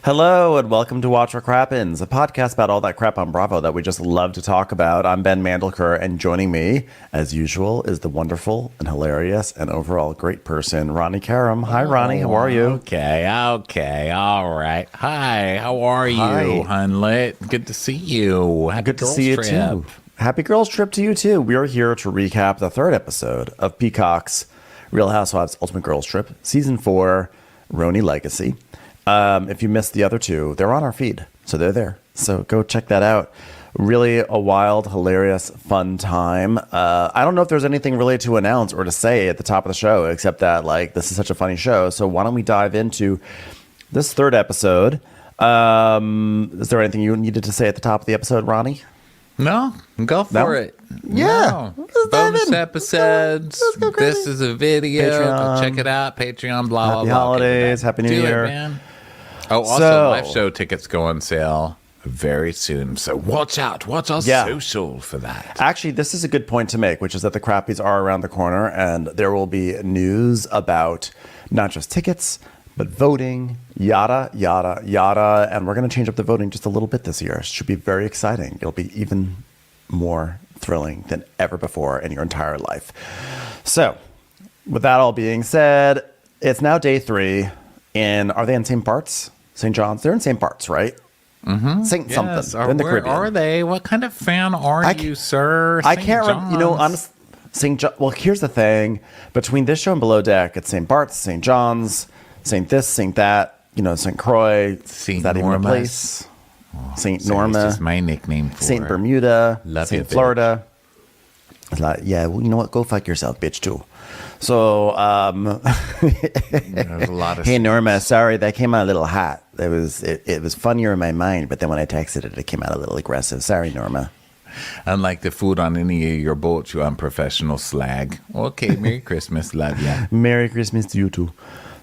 Hello and welcome to Watch What Crappens, a podcast about all that crap on Bravo that we just love to talk about. I'm Ben Mandelker, and joining me, as usual, is the wonderful and hilarious and overall great person, RHONY Karam. Hi, RHONY. How are you? Okay. All right. Hi. How are you, Hunlet? Good to see you. Happy Good to see you, too. Happy Girls Trip to you, too. We are here to recap the third episode of Peacock's Real Housewives Ultimate Girls Trip, Season 4, RHONY Legacy. If you missed the other two, they're on our feed, so they're there. So go check that out. Really a wild, hilarious, fun time. I don't know if there's anything really to announce or to say at the top of the show, except that, like, this is such a funny show. So why don't we dive into this third episode? Is there anything you needed to say at the top of the episode, RHONY? No, go for it. Yeah. No. Bonus episodes. This is a video. Go check it out. Patreon, blah, Happy blah, blah. holidays. Happy New Year. It, man. Oh, also, live show tickets go on sale very soon. So watch out. Watch our social for that. Actually, this is a good point to make, which is that the Crappies are around the corner, and there will be news about not just tickets, but voting, yada, yada, yada. And we're going to change up the voting just a little bit this year. It should be very exciting. It'll be even more thrilling than ever before in your entire life. So, with that all being said, it's now day 3. Are they in St. Bart's? St. John's? They're in St. Bart's, right? Mm-hmm. St. something. In the where Caribbean. Are they? What kind of fan are you, sir? I can't remember. You know, honestly, St. John. Well, here's the thing. Between this show and Below Deck, it's St. Bart's, St. John's, St. this, St. that. You know, St. Croix. St. Is that even a place? St. Norma. This is my nickname for St. Bermuda. Love St. Florida. It's like, yeah, well, you know what? Go fuck yourself, bitch, too. So, there's a lot of hey, Norma, sorry, that came out a little hot. It was funnier in my mind, but then when I texted it, it came out a little aggressive. Sorry, Norma. Unlike the food on any of your boats, you unprofessional slag. Okay, Merry Christmas, love ya. Merry Christmas to you too.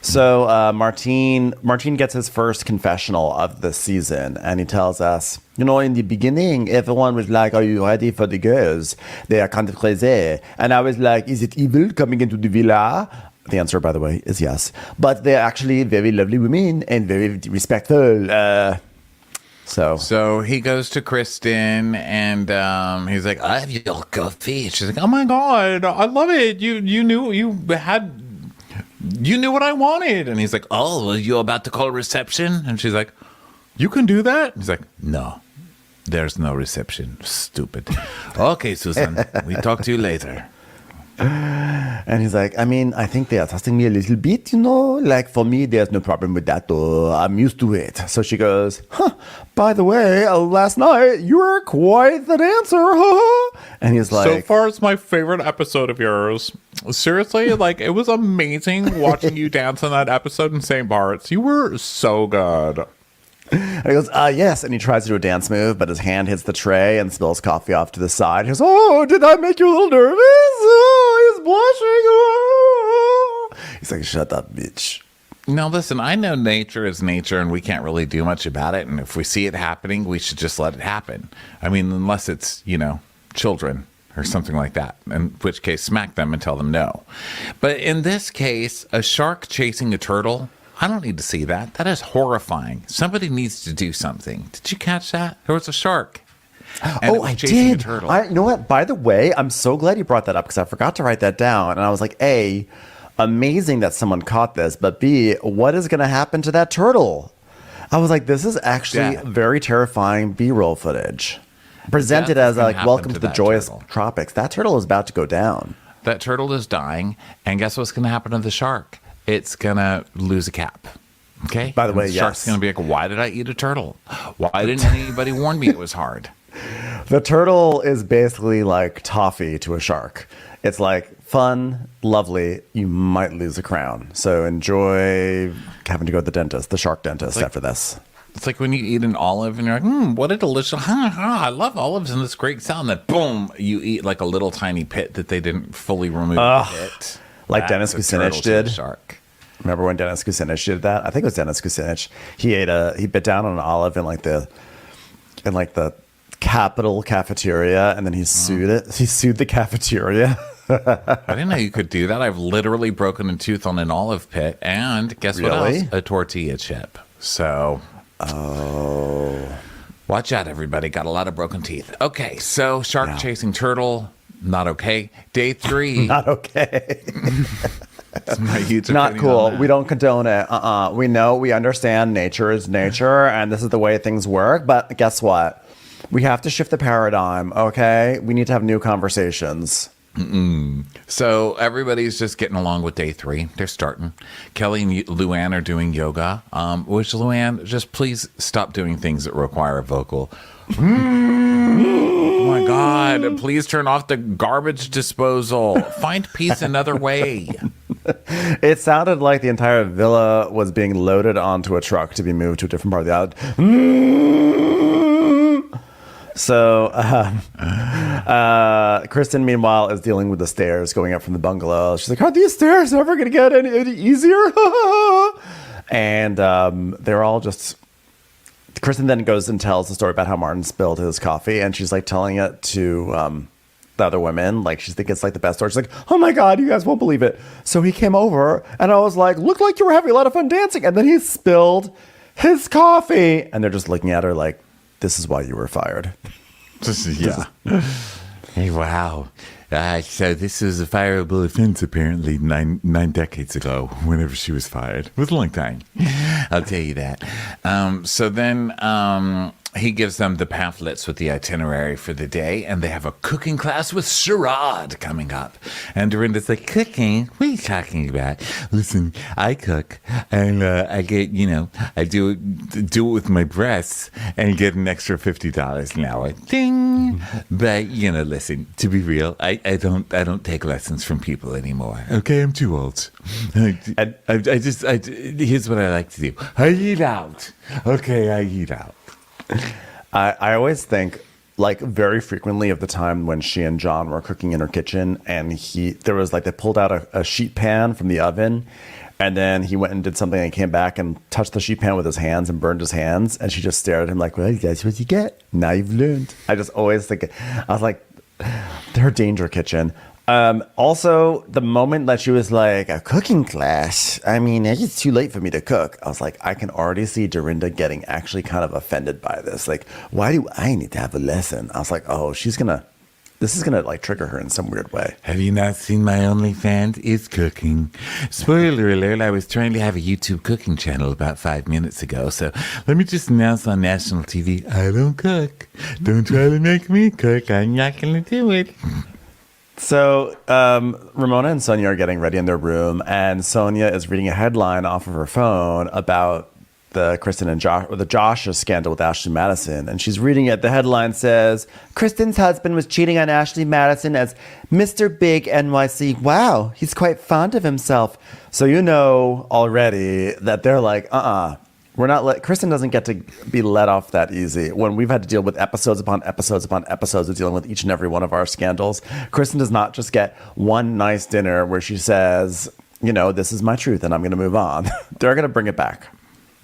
So Martin gets his first confessional of the season, and he tells us, you know, in the beginning, everyone was like, are you ready for the girls? They are kind of crazy. And I was like, is it evil coming into the villa? The answer, by the way, is yes. But they're actually very lovely women and very respectful. So he goes to Kristen, and he's like, I have your coffee. She's like, oh my God, I love it. You knew what I wanted. And he's like, oh, are you about to call reception? And she's like, you can do that? He's like, no, there's no reception. Stupid. Okay, Susan, we talk to you later. And he's like, I mean, I think they are testing me a little bit, you know, like for me, there's no problem with that, though. I'm used to it. So she goes, by the way, last night you were quite the dancer. And he's like, so far it's my favorite episode of yours. Seriously, like, it was amazing watching you dance in that episode in St. Bart's. You were so good. And he goes, yes. And he tries to do a dance move, but his hand hits the tray and spills coffee off to the side. He goes, oh, did I make you a little nervous? Oh, he's blushing. Oh. He's like, shut up, bitch. Now, listen, I know nature is nature, and we can't really do much about it. And if we see it happening, we should just let it happen. I mean, unless it's, you know, children or something like that, in which case smack them and tell them no. But in this case, a shark chasing a turtle, I don't need to see that. That is horrifying. Somebody needs to do something. Did you catch that? There was a shark. Oh, I did. You know what? By the way, I'm so glad you brought that up because I forgot to write that down. And I was like, A, amazing that someone caught this. But B, what is going to happen to that turtle? I was like, this is actually very terrifying B-roll footage. Presented as like, welcome to the joyous tropics. That turtle is about to go down. That turtle is dying. And guess what's going to happen to the shark? It's going to lose a cap. Okay? By the way, the shark's going to be like, why did I eat a turtle? Why didn't anybody warn me it was hard? The turtle is basically like toffee to a shark. It's like fun, lovely. You might lose a crown. So enjoy having to go to the dentist, the shark dentist, after this. It's like when you eat an olive and you're like, what a delicious, I love olives and this great sound. That boom, you eat like a little tiny pit that they didn't fully remove the pit. Like Dennis Kucinich did. Shark. Remember when Dennis Kucinich did that? I think it was Dennis Kucinich. He bit down on an olive in like the Capitol cafeteria, and then he sued it. He sued the cafeteria. I didn't know you could do that. I've literally broken a tooth on an olive pit, and guess what else? A tortilla chip. So Oh. Watch out, everybody. Got a lot of broken teeth. Okay, so shark chasing turtle, not okay. Day 3. Not okay. That's my huge Not opinion cool. on that. We don't condone it. We know, we understand nature is nature and this is the way things work. But guess what? We have to shift the paradigm, okay? We need to have new conversations. So everybody's just getting along with day 3. They're starting. Kelly and Luann are doing yoga. Which, Luann, just please stop doing things that require a vocal. Oh my God. Please turn off the garbage disposal. Find peace another way. It sounded like the entire villa was being loaded onto a truck to be moved to a different part of the island. So, Kristen, meanwhile, is dealing with the stairs going up from the bungalow. She's like, are these stairs ever going to get any easier? And they're all just... Kristen then goes and tells the story about how Martin spilled his coffee, and she's like telling it to the other women. Like, she thinks it's like the best story. She's like, oh my God, you guys won't believe it. So he came over, and I was like, looked like you were having a lot of fun dancing. And then he spilled his coffee. And they're just looking at her like, this is why you were fired. Yeah. Hey, wow. So this was a fireable offense apparently nine decades ago, whenever she was fired. It was a long time. I'll tell you that. So then he gives them the pamphlets with the itinerary for the day, and they have a cooking class with charade coming up. And Dorinda's like, cooking? What are you talking about? Listen, I cook, and I get, I do it with my breasts and get an extra $50 an hour. Ding! But, listen, to be real, I don't take lessons from people anymore. Okay, I'm too old. Here's what I like to do. I eat out. Okay, I eat out. I always think, like, very frequently of the time when she and John were cooking in her kitchen, and there was like, they pulled out a sheet pan from the oven, and then he went and did something and came back and touched the sheet pan with his hands and burned his hands, and she just stared at him like, well, that's what you get. Now you've learned. I just always think, I was like, her danger kitchen. Also, the moment that she was like, a cooking class, I mean, it's too late for me to cook. I was like, I can already see Dorinda getting actually kind of offended by this. Like, why do I need to have a lesson? I was like, oh, this is going to like trigger her in some weird way. Have you not seen my OnlyFans? It's cooking. Spoiler alert, I was trying to have a YouTube cooking channel about 5 minutes ago. So let me just announce on national TV, I don't cook. Don't try to make me cook. I'm not going to do it. So Ramona and Sonia are getting ready in their room, and Sonia is reading a headline off of her phone about the Kristen and Josh scandal with Ashley Madison. And she's reading it. The headline says, Kristen's husband was cheating on Ashley Madison as Mr. Big NYC. Wow, he's quite fond of himself. So you know already that they're like, we're not Kristen doesn't get to be let off that easy. When we've had to deal with episodes upon episodes upon episodes of dealing with each and every one of our scandals, Kristen does not just get one nice dinner where she says, this is my truth and I'm going to move on. They're going to bring it back.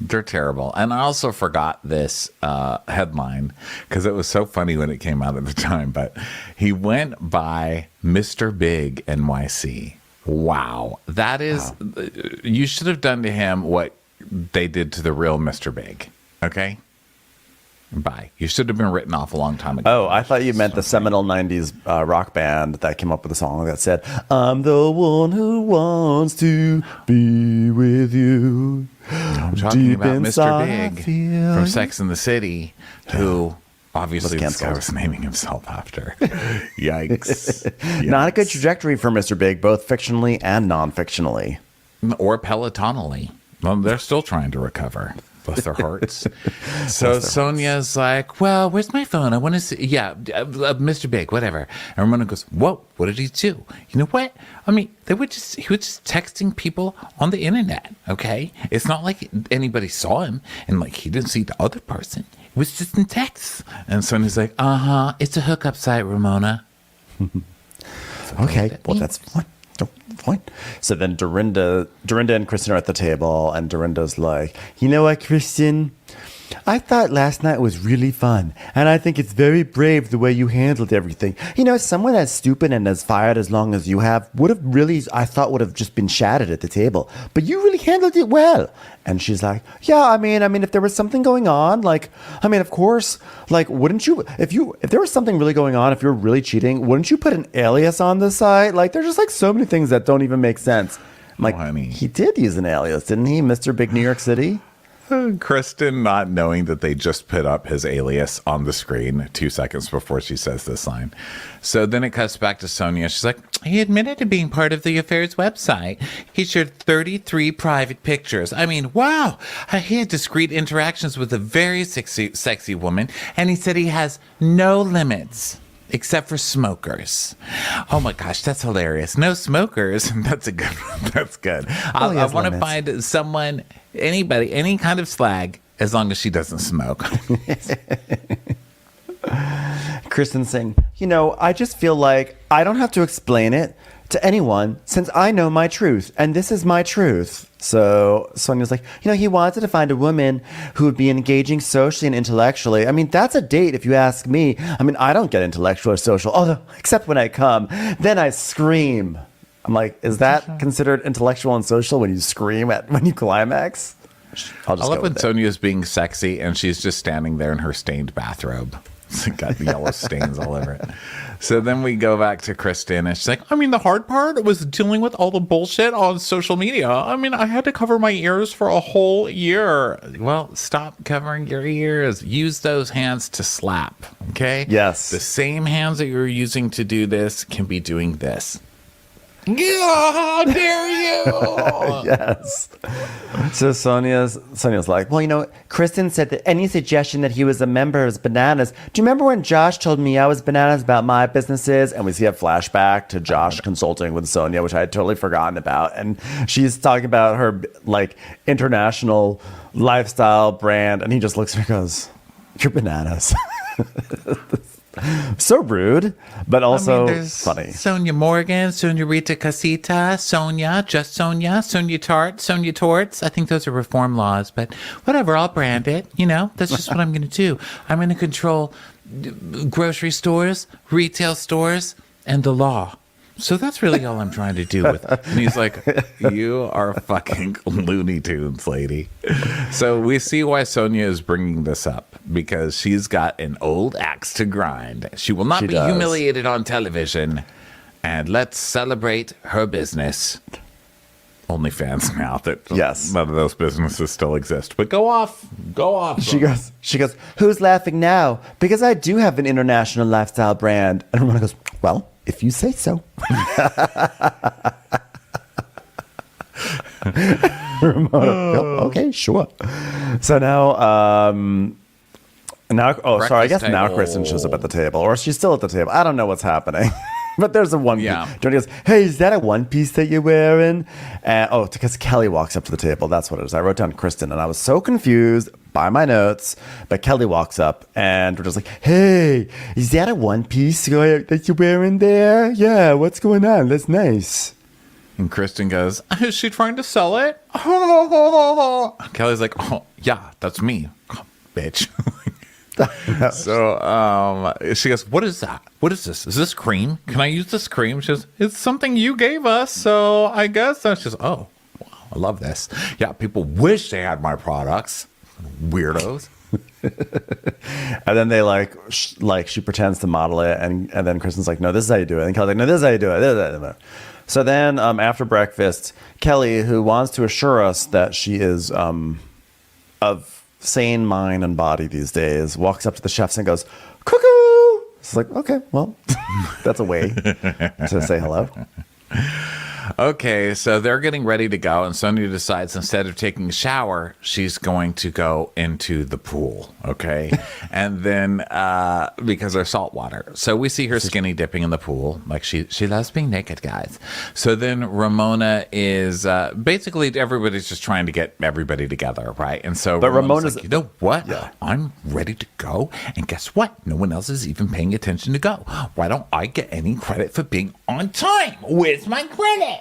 They're terrible. And I also forgot this headline because it was so funny when it came out at the time. But he went by Mr. Big NYC. Wow. That is, you should have done to him what they did to the real Mr. Big. Okay? Bye. You should have been written off a long time ago. Oh, I thought you meant the seminal 90s rock band that came up with a song that said, I'm the one who wants to be with you. I'm talking about Mr. Big from Sex and the City, who obviously this guy was naming himself after. Yikes. Not a good trajectory for Mr. Big, both fictionally and non-fictionally. Or pelotonally. Well, they're still trying to recover. Bless their hearts. So Sonia's like, well, where's my phone? I want to see. Yeah, Mr. Big, whatever. And Ramona goes, whoa, what did he do? You know what? I mean, he was just texting people on the internet, okay? It's not like anybody saw him and like he didn't see the other person. It was just in text. And Sonia's like, it's a hookup site, Ramona. Okay, well, that's fine. Point. So then Dorinda and Kristen are at the table, and Dorinda's like, you know what, Kristen? I thought last night was really fun, and I think it's very brave the way you handled everything. You know, someone as stupid and as fired as long as you have would have really, I thought, would have just been shattered at the table. But you really handled it well. And she's like, yeah, I mean, if there was something going on, like, I mean, of course, like, wouldn't you, if there was something really going on, if you're really cheating, wouldn't you put an alias on the site? Like, there's just like so many things that don't even make sense. I'm like, honey. he did use an alias, didn't he, Mr. Big New York City? Kristen not knowing that they just put up his alias on the screen 2 seconds before she says this line. So then it cuts back to Sonia. She's like, he admitted to being part of the affair's website. He shared 33 private pictures. I mean, wow. He had discreet interactions with a very sexy woman, and he said he has no limits. Except for smokers. Oh my gosh, that's hilarious. No smokers. That's a good one. That's good. I want to find someone, anybody, any kind of slag, as long as she doesn't smoke. Kristen saying, you know, I just feel like I don't have to explain it to anyone since I know my truth, and this is my truth. So Sonia's like, you know, he wanted to find a woman who would be engaging socially and intellectually. I mean, that's a date if you ask me. I mean, I don't get intellectual or social, although except when I come, then I scream. I'm like, is that considered intellectual and social when you scream when you climax? I love when Sonia's being sexy and she's just standing there in her stained bathrobe. It's got yellow stains all over it. So then we go back to Kristen and she's like, I mean, the hard part was dealing with all the bullshit on social media. I mean, I had to cover my ears for a whole year. Well, stop covering your ears. Use those hands to slap. Okay? Yes. The same hands that you're using to do this can be doing this. Yeah, how dare you? Yes. So Sonia's like, well, you know, Kristen said that any suggestion that he was a member is bananas. Do you remember when Josh told me I was bananas about my businesses? And we see a flashback to Josh consulting with Sonia, which I had totally forgotten about. And she's talking about her like international lifestyle brand. And he just looks at her and goes, you're bananas. So rude, but also funny. Sonia Morgan, Sonia Rita Casita, Sonia, just Sonia, Sonia Tart, Sonia Torts. I think those are reform laws, but whatever, I'll brand it. You know, that's just what I'm going to do. I'm going to control grocery stores, retail stores, and the law. So that's really all I'm trying to do with it. And he's like, you are fucking Looney Tunes, lady. So we see why Sonia is bringing this up, because she's got an old axe to grind. She will not be humiliated on television. And let's celebrate her business. OnlyFans now that none of those businesses still exist. But go off. She goes, who's laughing now? Because I do have an international lifestyle brand. And Ramona goes, well, if you say so. Okay, sure. So now, I guess now Kristen shows up at the table, or she's still at the table. I don't know what's happening. But there's a one piece. Johnny goes, hey, is that a one piece that you're wearing? And because Kelly walks up to the table. That's what it is. I wrote down Kristen, and I was so confused by my notes. But Kelly walks up, and we're just like, hey, is that a one piece that you're wearing there? Yeah, what's going on? That's nice. And Kristen goes, is she trying to sell it? Kelly's like, oh, yeah, that's me, bitch. So she goes, what is that? What is this? Is this cream? Can I use this cream? She goes, it's something you gave us, so I guess. And she goes, oh, wow, I love this. Yeah, people wish they had my products. Weirdos. And then they she pretends to model it, and then Kristen's like, no, this is how you do it. And Kelly's like, no, this is how you do it. So then after breakfast, Kelly, who wants to assure us that she is of sane mind and body these days, walks up to the chefs and goes, cuckoo. It's like, okay, well, that's a way to say hello. Okay, so they're getting ready to go, and Sonia decides instead of taking a shower, she's going to go into the pool, okay? And then, because there's salt water. So we see her skinny dipping in the pool. Like, she loves being naked, guys. So then Ramona is, basically everybody's just trying to get everybody together, right? And so Ramona's like, you know what? Yeah. I'm ready to go. And guess what? No one else is even paying attention to go. Why don't I get any credit for being on time? Where's my credit?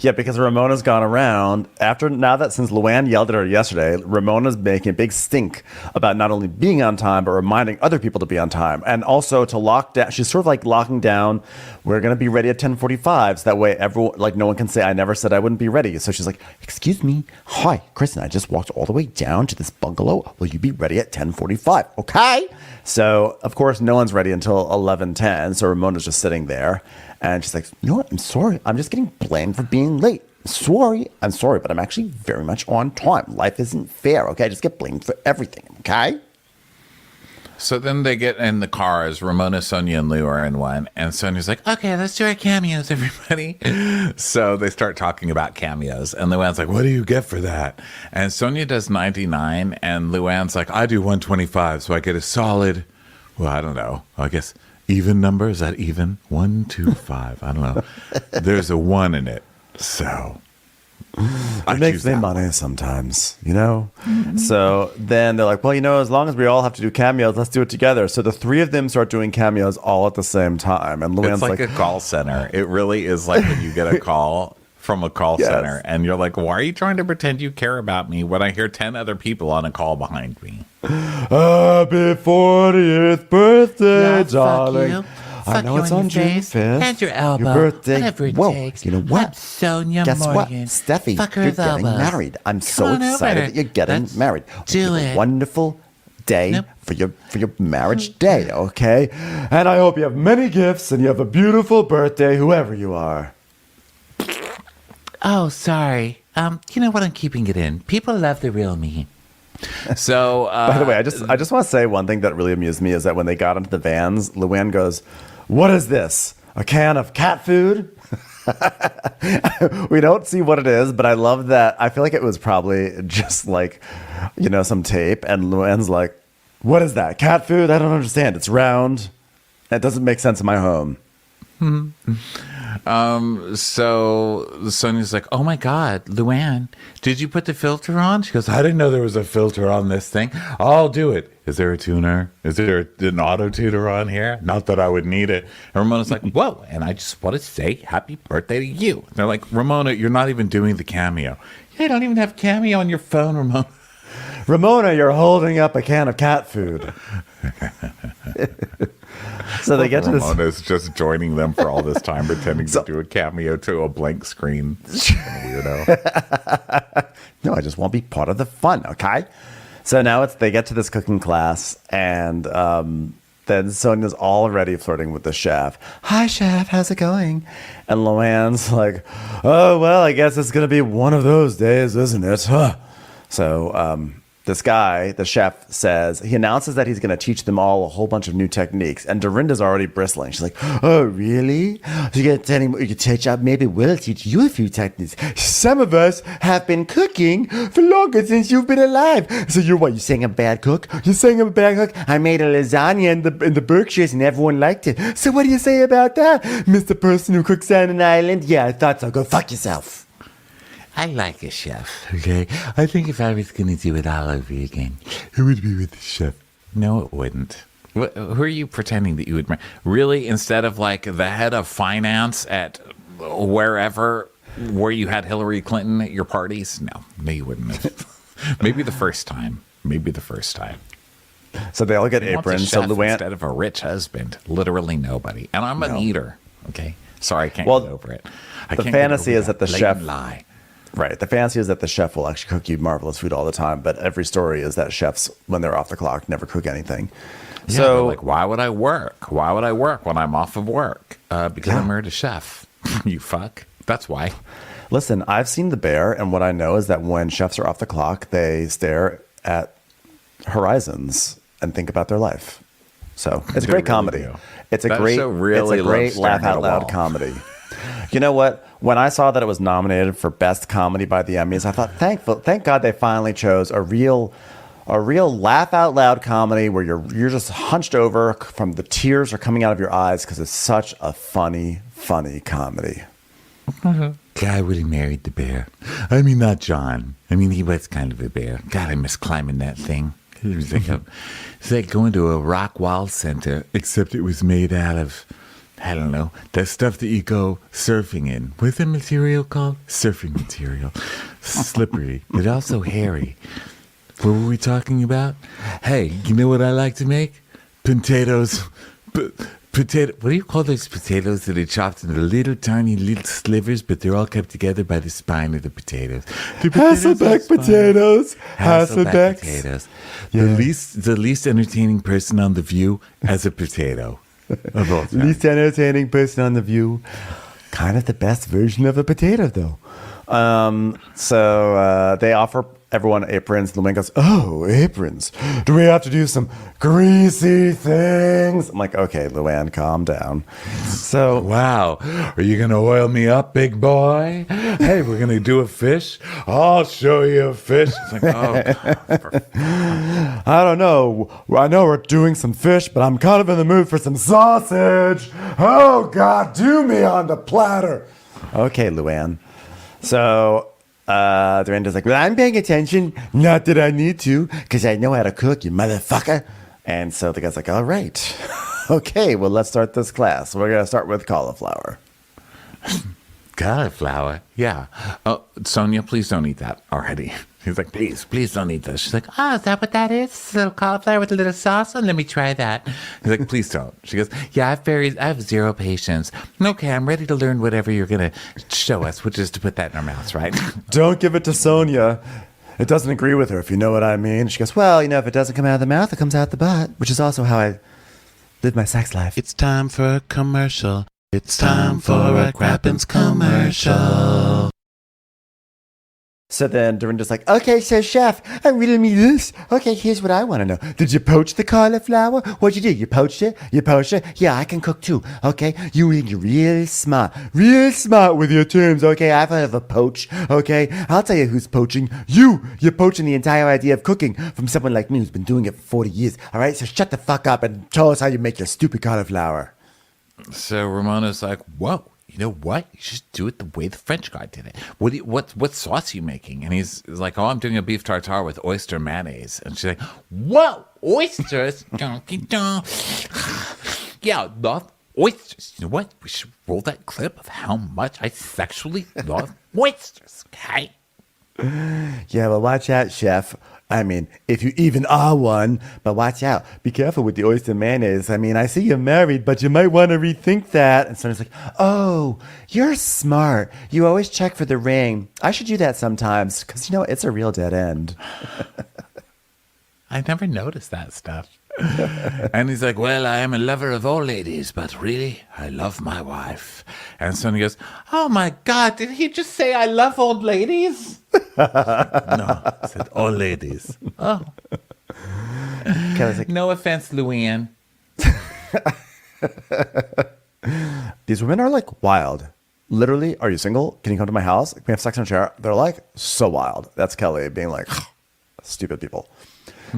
Yeah, because Ramona's gone around since Luann yelled at her yesterday, Ramona's making a big stink about not only being on time, but reminding other people to be on time. And also to lock down, she's sort of like locking down, we're going to be ready at 10:45. So that way everyone, like no one can say, I never said I wouldn't be ready. So she's like, excuse me. Hi, Kristen, I just walked all the way down to this bungalow. Will you be ready at 10:45? Okay. So of course, no one's ready until 11:10. So Ramona's just sitting there. And she's like, you know what? I'm sorry. I'm just getting blamed for being late. I'm sorry, but I'm actually very much on time. Life isn't fair, okay? I just get blamed for everything, okay? So then they get in the car as Ramona, Sonia, and Lou are in one. And Sonia's like, okay, let's do our cameos, everybody. So they start talking about cameos. And Luann's like, what do you get for that? And Sonia does 99. And Luann's like, I do 125. So I get a solid, well, I don't know. I guess even number. Is that even? 1, 2, 5. I don't know. There's a 1 in it. So it makes me money sometimes, you know? Mm-hmm. So then they're like, well, you know, as long as we all have to do cameos, let's do it together. So the three of them start doing cameos all at the same time. And Luann's it's like a call center. It really is like when you get a call from a call center and you're like, why are you trying to pretend you care about me when I hear 10 other people on a call behind me? Happy 40th birthday, darling. I know it's on June 5th. And your elbow. Your birthday. Whatever it Whoa, takes. you know what? I'm Sonia Guess Morgan. what? Steffi, Fuck her you're with getting elbows. married. I'm so Come on excited over. that you're getting Let's married. do it. A wonderful day Nope. for your marriage day, okay? And I hope you have many gifts and you have a beautiful birthday, whoever you are. Oh, sorry. You know what? I'm keeping it in. People love the real me. So, by the way, I just want to say one thing that really amused me is that when they got into the vans, Luann goes, "What is this? A can of cat food?" We don't see what it is, but I love that. I feel like it was probably just like, you know, some tape. And Luann's like, "What is that? Cat food? I don't understand. It's round. That doesn't make sense in my home." So Sonia's like, oh my God, Luann, did you put the filter on? She goes, I didn't know there was a filter on this thing. I'll do it. Is there a tuner? Is there an auto tuner on here? Not that I would need it. And Ramona's like, whoa. And I just want to say happy birthday to you. They're like, Ramona, you're not even doing the cameo. You don't even have cameo on your phone, Ramona. Ramona, you're holding up a can of cat food. So they get to this. Ramona's just joining them for all this time, pretending to do a cameo to a blank screen. Weirdo. No, I just want to be part of the fun, okay? So now they get to this cooking class, and then Sonia's already flirting with the chef. Hi, chef, how's it going? And Luann's like, oh, well, I guess it's going to be one of those days, isn't it? Huh. So this guy, the chef, he announces that he's going to teach them all a whole bunch of new techniques. And Dorinda's already bristling. She's like, oh, really? So you can teach us, maybe we'll teach you a few techniques. Some of us have been cooking for longer since you've been alive. So you saying I'm a bad cook? You're saying I'm a bad cook? I made a lasagna in the Berkshires and everyone liked it. So what do you say about that, Mr. Person who cooks on an island? Yeah, I thought so. Go fuck yourself. I like a chef, okay? I think if I was going to do it all over again, it would be with the chef. No, it wouldn't. Who are you pretending that you would? Really, instead of like the head of finance at where you had Hillary Clinton at your parties? No, you wouldn't have. Maybe the first time. So they all get aprons. So Luann, instead of a rich husband, literally nobody. And I'm an eater. Okay, sorry, I can't get over it. The fantasy is that the chef lie. Right. The fantasy is that the chef will actually cook you marvelous food all the time. But every story is that chefs, when they're off the clock, never cook anything. Yeah, so, like, why would I work? Why would I work when I'm off of work? Because I married a chef. You fuck. That's why. Listen, I've seen The Bear, and what I know is that when chefs are off the clock, they stare at horizons and think about their life. So it's a great comedy. It's a great laugh out loud comedy. You know what? When I saw that it was nominated for Best Comedy by the Emmys, I thought, thank God they finally chose a real laugh out loud comedy where you're just hunched over from the tears are coming out of your eyes because it's such a funny comedy. Guy would have married the bear. I mean, not John. I mean, he was kind of a bear. God, I miss climbing that thing. It was like going to a rock wall center, except it was made out of I don't know, the stuff that you go surfing in. What's the material called? Surfing material. Slippery, but also hairy. What were we talking about? Hey, you know what I like to make? Potatoes. Potato. What do you call those potatoes that are chopped into little tiny little slivers, but they're all kept together by the spine of the potatoes? Hasselbeck potatoes. Hasselbeck potatoes. Yeah. The least entertaining person on The View as a potato of all time. Least entertaining person on The View. Kind of the best version of a potato, though. So they offer everyone aprons. Luann goes, oh, aprons. Do we have to do some greasy things? I'm like, okay, Luann, calm down. So, wow. Are you going to oil me up, big boy? Hey, we're going to do a fish? I'll show you a fish. It's like, oh, I don't know. I know we're doing some fish, but I'm kind of in the mood for some sausage. Oh, God, do me on the platter. Okay, Luann. So, Dorinda's like, well, I'm paying attention. Not that I need to, because I know how to cook, you motherfucker. And so the guy's like, all right. Okay, well, let's start this class. We're going to start with cauliflower. Cauliflower? Yeah. Oh, Sonia, please don't eat that already. He's like, please don't eat this. She's like, oh, is that what that is? A little cauliflower with a little sauce? Oh, let me try that. He's like, please don't. She goes, yeah, I have zero patience. Okay, I'm ready to learn whatever you're going to show us, which is to put that in our mouths, right? Don't give it to Sonia. It doesn't agree with her, if you know what I mean. She goes, well, if it doesn't come out of the mouth, it comes out the butt, which is also how I live my sex life. It's time for a commercial. It's time for a Crappens commercial. So then Dorinda's like, okay, so chef, I really mean this. Okay, here's what I want to know. Did you poach the cauliflower? What'd you do? You poached it? You poached it? Yeah, I can cook too. Okay, you're really smart with your terms. Okay, I've heard of a poach. Okay, I'll tell you who's poaching. You're poaching the entire idea of cooking from someone like me who's been doing it for 40 years. All right, so shut the fuck up and tell us how you make your stupid cauliflower. So Ramona's like, whoa. You know what? You should do it the way the French guy did it. What sauce are you making? And he's like, oh, I'm doing a beef tartare with oyster mayonnaise. And she's like, whoa, oysters? Yeah, love oysters. You know what? We should roll that clip of how much I sexually love oysters, okay? Yeah, well, watch out, chef. I mean, if you even are one, but watch out. Be careful with the oyster mayonnaise. I mean, I see you're married, but you might want to rethink that. And Sonia's like, oh, you're smart. You always check for the ring. I should do that sometimes because, it's a real dead end. I never noticed that stuff. And he's like, well, I am a lover of all ladies, but really, I love my wife. And Sonia goes, oh my God, did he just say I love old ladies? No, I said all ladies. Oh. Like, no offense, Luann. These women are like wild. Literally, are you single? Can you come to my house? Can we have sex in a chair? They're like so wild. That's Kelly being like, stupid people.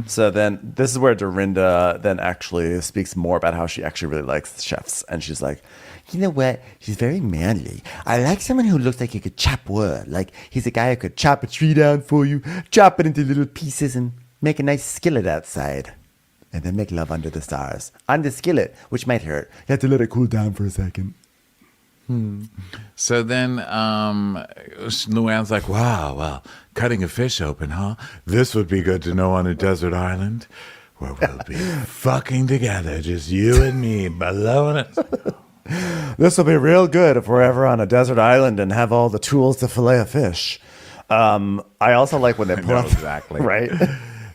So then this is where Dorinda then actually speaks more about how she actually really likes chefs. And she's like, you know what? She's very manly. I like someone who looks like he could chop wood. Like he's a guy who could chop a tree down for you, chop it into little pieces and make a nice skillet outside. And then make love under the stars. On the skillet, which might hurt. You have to let it cool down for a second. So then Luann's like, wow, well, cutting a fish open, huh? This would be good to know on a desert island where we'll be fucking together, just you and me, blowing it. This will be real good if we're ever on a desert island and have all the tools to fillet a fish. I also like when they put up exactly right.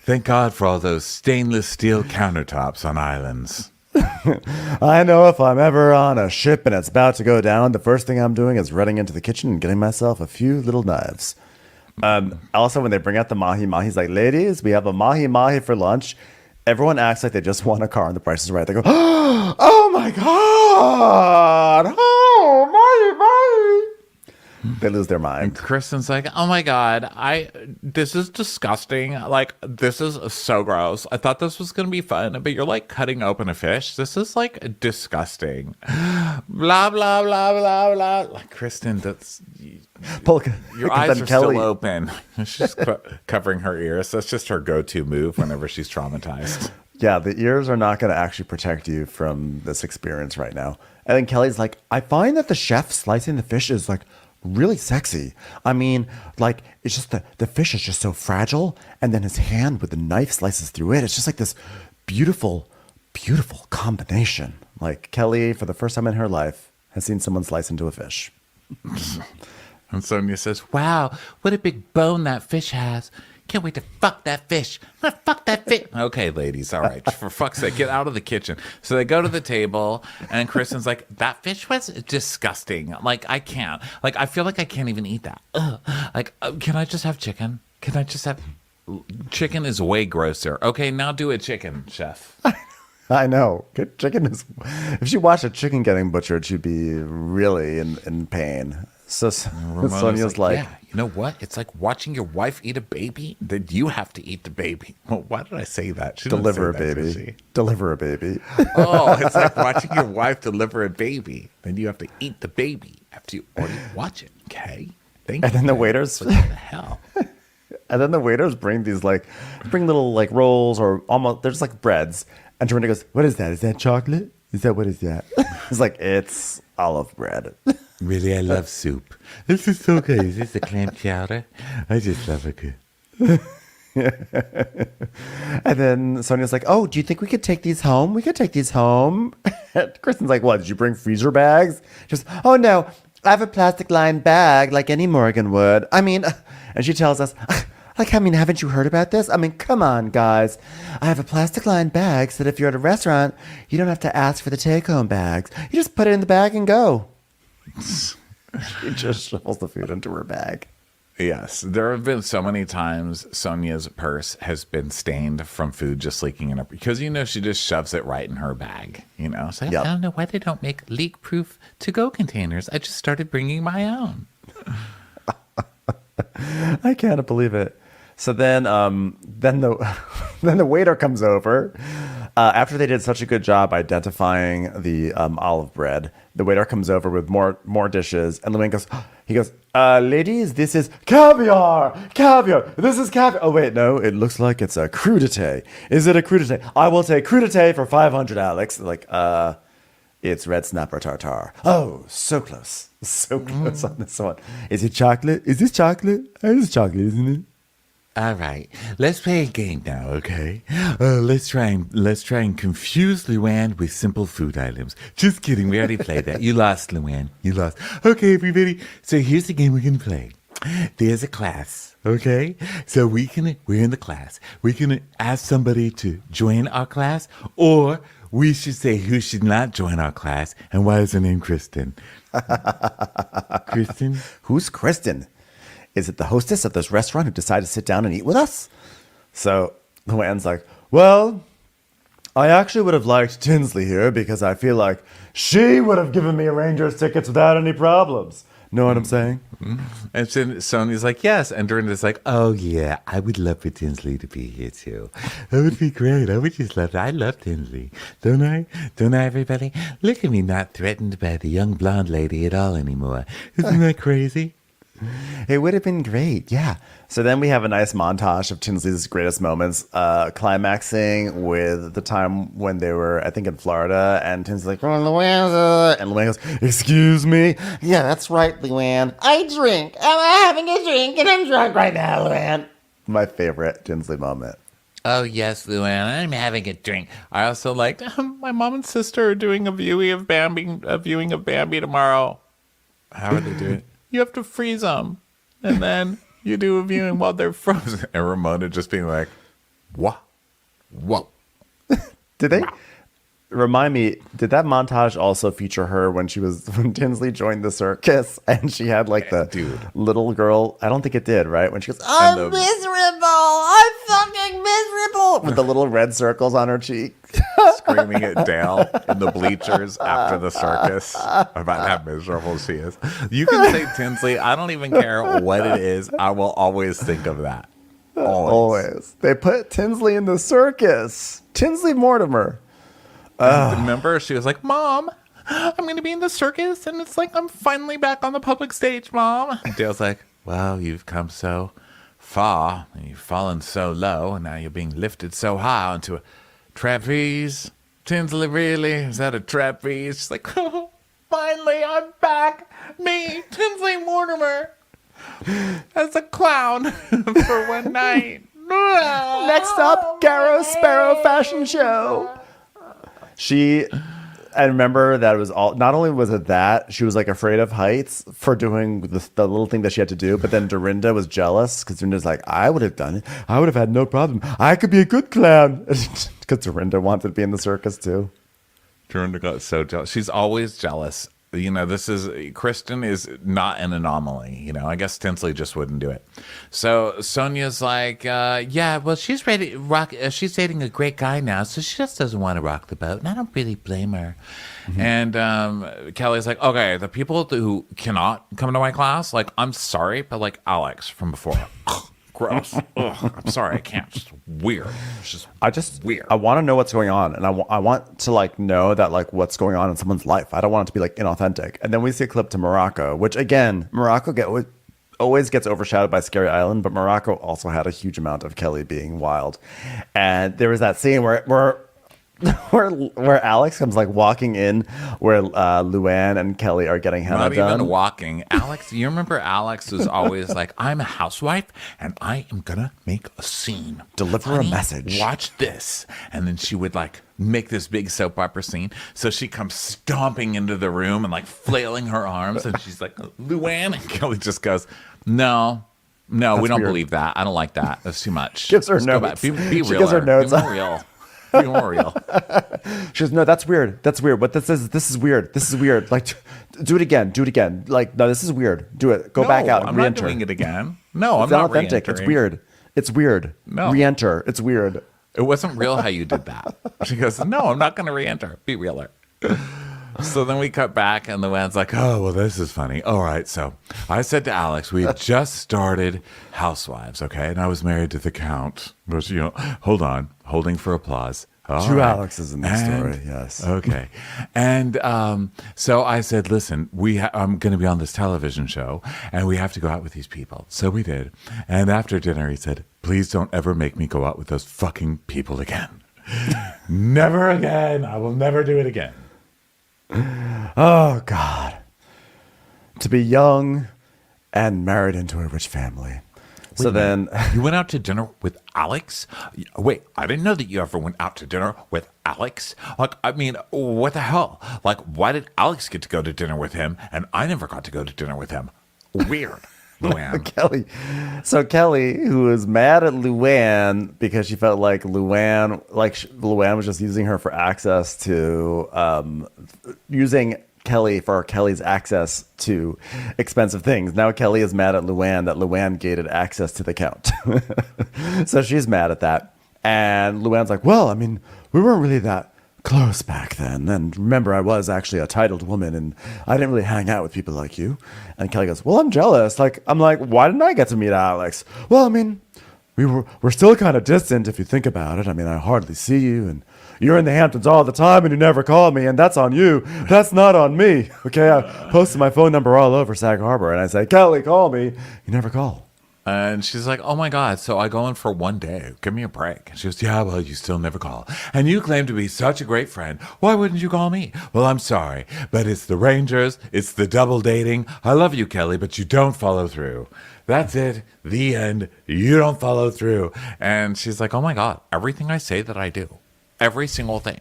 Thank God for all those stainless steel countertops on islands. I know if I'm ever on a ship and it's about to go down, the first thing I'm doing is running into the kitchen and getting myself a few little knives. Also, when they bring out the mahi-mahi, he's like, ladies, we have a mahi-mahi for lunch. Everyone acts like they just won a car and the price is right. They go, oh my God, oh, mahi-mahi. They lose their mind. And Kristen's like, oh my God, this is disgusting. Like, this is so gross. I thought this was going to be fun, but you're like cutting open a fish. This is like disgusting. Blah, blah, blah, blah, blah. Like, Kristen, your eyes are still open. She's covering her ears. That's just her go-to move whenever she's traumatized. Yeah, the ears are not going to actually protect you from this experience right now. And then Kelly's like, I find that the chef slicing the fish is like really sexy. I mean, like, it's just the fish is just so fragile. And then his hand with the knife slices through it. It's just like this beautiful, beautiful combination. Like, Kelly, for the first time in her life, has seen someone slice into a fish. And Sonia says, wow, what a big bone that fish has. Can't wait to fuck that fish. I'm gonna fuck that fish. Okay, ladies, all right. For fuck's sake, get out of the kitchen. So they go to the table, and Kristen's like, that fish was disgusting. Like, I can't. Like, I feel like I can't even eat that. Ugh. Like, can I just have chicken? Can I just have... Chicken is way grosser. Okay, now do a chicken, chef. I know. Good chicken is... If she watched a chicken getting butchered, she'd be really in pain. So Sonia's like, yeah, you know what? It's like watching your wife eat a baby. Then you have to eat the baby. Well, why did I say that? She didn't deliver a say that, did baby. she? Deliver a baby. Oh, it's like watching your wife deliver a baby. Then you have to eat the baby after you already watch it. Okay. Thank you. And then the waiters... What the hell? And then the waiters bring little like rolls or almost, they're just like breads. And Dorinda goes, what is that? Is that chocolate? What is that? It's like, it's olive bread. Really, I love soup. This is so good. Is this a clam chowder? I just love it. And then Sonia's like, oh, do you think we could take these home? We could take these home. And Kristen's like, what, did you bring freezer bags? Just, oh no, I have a plastic lined bag like any Morgan would. I mean, and she tells us, like, I mean, haven't you heard about this? I mean, come on, guys. I have a plastic lined bag so that if you're at a restaurant, you don't have to ask for the take home bags. You just put it in the bag and go. She just shovels the food into her bag. Yes, there have been so many times Sonia's purse has been stained from food just leaking in her, because she just shoves it right in her bag. So Yep. I don't know why they don't make leak-proof to-go containers. I just started bringing my own. I can't believe it. So then the then the waiter comes over. After they did such a good job identifying the olive bread, the waiter comes over with more dishes, and Luann goes, ladies, this is caviar. This is caviar. Oh wait, no, it looks like it's a crudité. Is it a crudité? I will take crudité for 500, Alex. Like, it's red snapper tartare. Oh, so close on this one. Is it chocolate? Is this chocolate? It is chocolate, isn't it? All right, let's play a game now, okay? Let's try and confuse Luann with simple food items. Just kidding, we already played that. You lost, Luann. You lost. Okay, everybody. So here's the game we can play. There's a class, okay? So we're in the class. We can ask somebody to join our class, or we should say who should not join our class, and why is her name Kristen? Kristen? Who's Kristen? Is it the hostess of this restaurant who decided to sit down and eat with us? So Luann's like, well, I actually would have liked Tinsley here because I feel like she would have given me Rangers tickets without any problems. Know what I'm saying? And then Sonia's like, yes. And Dorinda's like, Oh, yeah, I would love for Tinsley to be here, too. That would be great. I would just love that. I love Tinsley. Don't I? Don't I, everybody? Look at me not threatened by the young blonde lady at all anymore. Isn't that crazy? It would have been great, yeah. So then we have a nice montage of Tinsley's greatest moments, climaxing with the time when they were, I think, in Florida, and Tinsley's like, oh, Luann, and Luann goes, excuse me? Yeah, that's right, Luann. I drink. I'm having a drink, and I'm drunk right now, Luann. My favorite Tinsley moment. oh, yes, Luann, I'm having a drink. I also liked, my mom and sister are doing a viewing of Bambi tomorrow. How would they do it? You have to freeze them, and then you do a viewing while they're frozen. And Ramona just being like, what? Whoa. Did they remind me? Did that montage also feature her when Tinsley joined the circus and she had like the little girl? I don't think it did, right? When she goes, I'm miserable. I'm fucking miserable with the little red circles on her cheek. Screaming at Dale in the bleachers after the circus about how miserable she is. You can say Tinsley. I don't even care what it is. I will always think of that. Always. They put Tinsley in the circus. Tinsley Mortimer. Remember, she was like, Mom, I'm going to be in the circus, and it's like I'm finally back on the public stage, Mom. And Dale's like, well, you've come so far, and you've fallen so low, and now you're being lifted so high onto a trapeze. Tinsley, really? Is that a trapeze? She's like, oh, finally, I'm back. Me, Tinsley Mortimer, as a clown for one night. Next up, Garrow Sparrow fashion show. I remember that it was all, not only was it that, she was like afraid of heights for doing the little thing that she had to do, but then Dorinda was jealous because Dorinda's like, I would have done it. I would have had no problem. I could be a good clown. Because Dorinda wanted to be in the circus too. Dorinda got so jealous. She's always jealous. You know, Kristen is not an anomaly. You know, I guess Tinsley just wouldn't do it. So Sonia's like, yeah, well, she's ready to rock. She's dating a great guy now, so she just doesn't want to rock the boat. And I don't really blame her. Mm-hmm. And Kelly's like, okay, the people who cannot come to my class, like, I'm sorry, but like Alex from before. Gross. Ugh, I'm sorry, I can't. Just weird. It's just weird. I want to know what's going on, and I want to like know that like what's going on in someone's life. I don't want it to be like inauthentic. And then we see a clip to Morocco, which again, Morocco always gets overshadowed by Scary Island, but Morocco also had a huge amount of Kelly being wild. And there was that scene where Alex comes like walking in where Luann and Kelly are getting henna done. Not even walking. Alex, you remember Alex was always like, I'm a housewife and I am gonna make a scene. Deliver a message. Watch this. And then she would like make this big soap opera scene. So she comes stomping into the room and like flailing her arms and she's like, Luann, and Kelly just goes, No, we don't weird. Believe that. I don't like that. That's too much. Gives her Let's go notes. back. Be She real. gives her notes. Be more real. Be more real. She goes, no, that's weird. That's weird. What this is weird. This is weird. Like, do it again. Do it again. Like, no, this is weird. Do it. Go back out. I'm Re-enter. not doing it again. No, It's I'm not authentic. It's weird. It's weird. No. Re-enter. It's weird. It wasn't real how you did that. She goes, no, I'm not going to re-enter. Be realer. So then we cut back and Luann's like, oh, well, this is funny. All right. So I said to Alex, we had just started Housewives, okay? And I was married to the Count. Which, you know, hold on. Holding for applause. Two Alexes in this story, yes. Okay. And so I said, listen, I'm going to be on this television show, and we have to go out with these people. So we did. And after dinner, he said, please don't ever make me go out with those fucking people again. Never again. I will never do it again. Oh, God. To be young and married into a rich family. So then you went out to dinner with Alex? Wait, I didn't know that you ever went out to dinner with Alex. Like, I mean, what the hell? Like, why did Alex get to go to dinner with him and I never got to go to dinner with him? Weird. Luann. Kelly. So Kelly, who was mad at Luann because she felt like Luann was just using her for access to using Kelly for Kelly's access to expensive things. Now Kelly is mad at Luann that Luann gated access to the Count. So she's mad at that. And Luann's like, well, I mean, we weren't really that close back then. And remember, I was actually a titled woman and I didn't really hang out with people like you. And Kelly goes, well, I'm jealous. I'm like, why didn't I get to meet Alex? Well, I mean, we're still kind of distant if you think about it. I mean, I hardly see you and you're in the Hamptons all the time and you never call me, and that's on you. That's not on me. Okay, I posted my phone number all over Sag Harbor, and I say, Kelly, call me. You never call. And she's like, oh my God, so I go in for one day. Give me a break. And she goes, yeah, well, you still never call. And you claim to be such a great friend. Why wouldn't you call me? Well, I'm sorry, but it's the Rangers. It's the double dating. I love you, Kelly, but you don't follow through. That's it. The end. You don't follow through. And she's like, oh my God, everything I say that I do. Every single thing.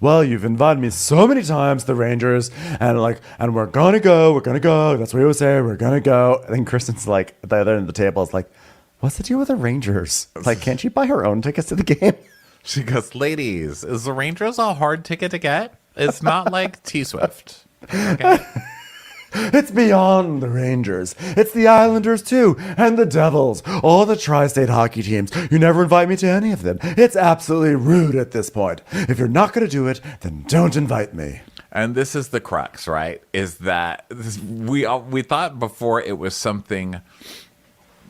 Well, you've invited me so many times to the Rangers, and we're gonna go. That's what we always say. We're gonna go. And then Kristen's like at the other end of the table is like, what's the deal with the Rangers? Like, can't she buy her own tickets to the game? She goes, ladies, is the Rangers a hard ticket to get? It's not like T-Swift. Okay. It's beyond the Rangers. It's the Islanders, too, and the Devils. All the tri-state hockey teams. You never invite me to any of them. It's absolutely rude at this point. If you're not going to do it, then don't invite me. And this is the crux, right? Is that we thought before it was something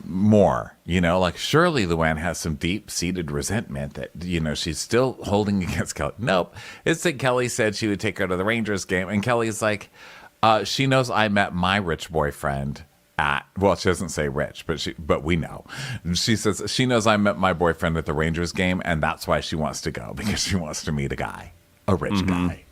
more, you know, like surely Luann has some deep-seated resentment that, you know, she's still holding against Kelly. Nope. It's that Kelly said she would take her to the Rangers game, and Kelly's like, she knows I met my rich boyfriend at, well, she doesn't say rich, but we know. She says she knows I met my boyfriend at the Rangers game, and that's why she wants to go, because she wants to meet a guy, a rich guy.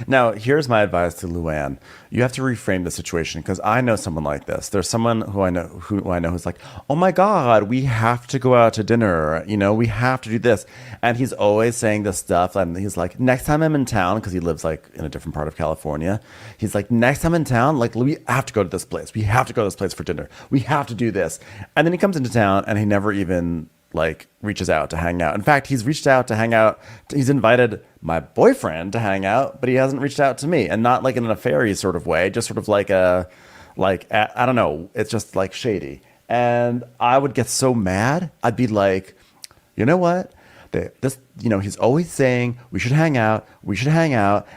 Now, here's my advice to Luann. You have to reframe the situation because I know someone like this. There's someone who I know who's like, "Oh my God, we have to go out to dinner. We have to do this." And he's always saying this stuff. And he's like, "Next time I'm in town," because he lives like in a different part of California. He's like, "Next time in town, like we have to go to this place. We have to go to this place for dinner. We have to do this." And then he comes into town and he never even like reaches out to hang out. In fact, he's reached out to hang out. He's invited my boyfriend to hang out, but he hasn't reached out to me, and not like in a nefarious sort of way, just sort of like I don't know. It's just like shady. And I would get so mad. I'd be like, you know what? He's always saying we should hang out,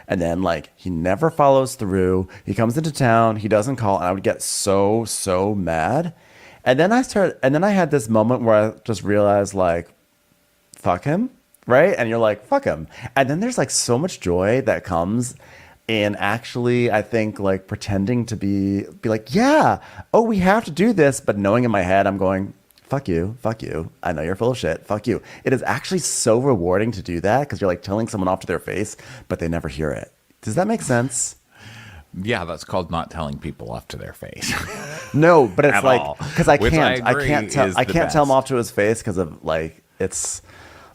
and then like he never follows through. He comes into town, he doesn't call, and I would get so mad. And then I had this moment where I just realized, like, fuck him, right? And you're like, fuck him. And then there's like so much joy that comes in actually, I think, like pretending to be like, yeah, oh, we have to do this. But knowing in my head, I'm going, fuck you. I know you're full of shit. Fuck you. It is actually so rewarding to do that because you're like telling someone off to their face, but they never hear it. Does that make sense? Yeah, that's called not telling people off to their face. No, but it's At like all. because I Which can't I tell him off to his face because of like it's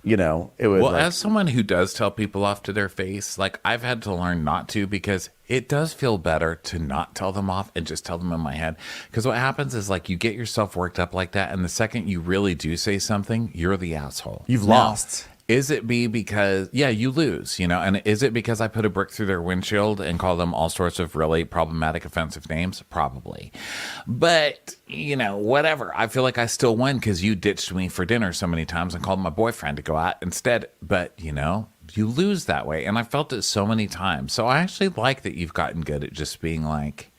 it would Well, like, as someone who does tell people off to their face, like I've had to learn not to because it does feel better to not tell them off and just tell them in my head. Because what happens is like you get yourself worked up like that, and the second you really do say something, you're the asshole. You've Now, lost. Is it because, you lose, and is it because I put a brick through their windshield and call them all sorts of really problematic, offensive names? Probably. But, whatever. I feel like I still win because you ditched me for dinner so many times and called my boyfriend to go out instead. But, you lose that way. And I felt it so many times. So I actually like that you've gotten good at just being like,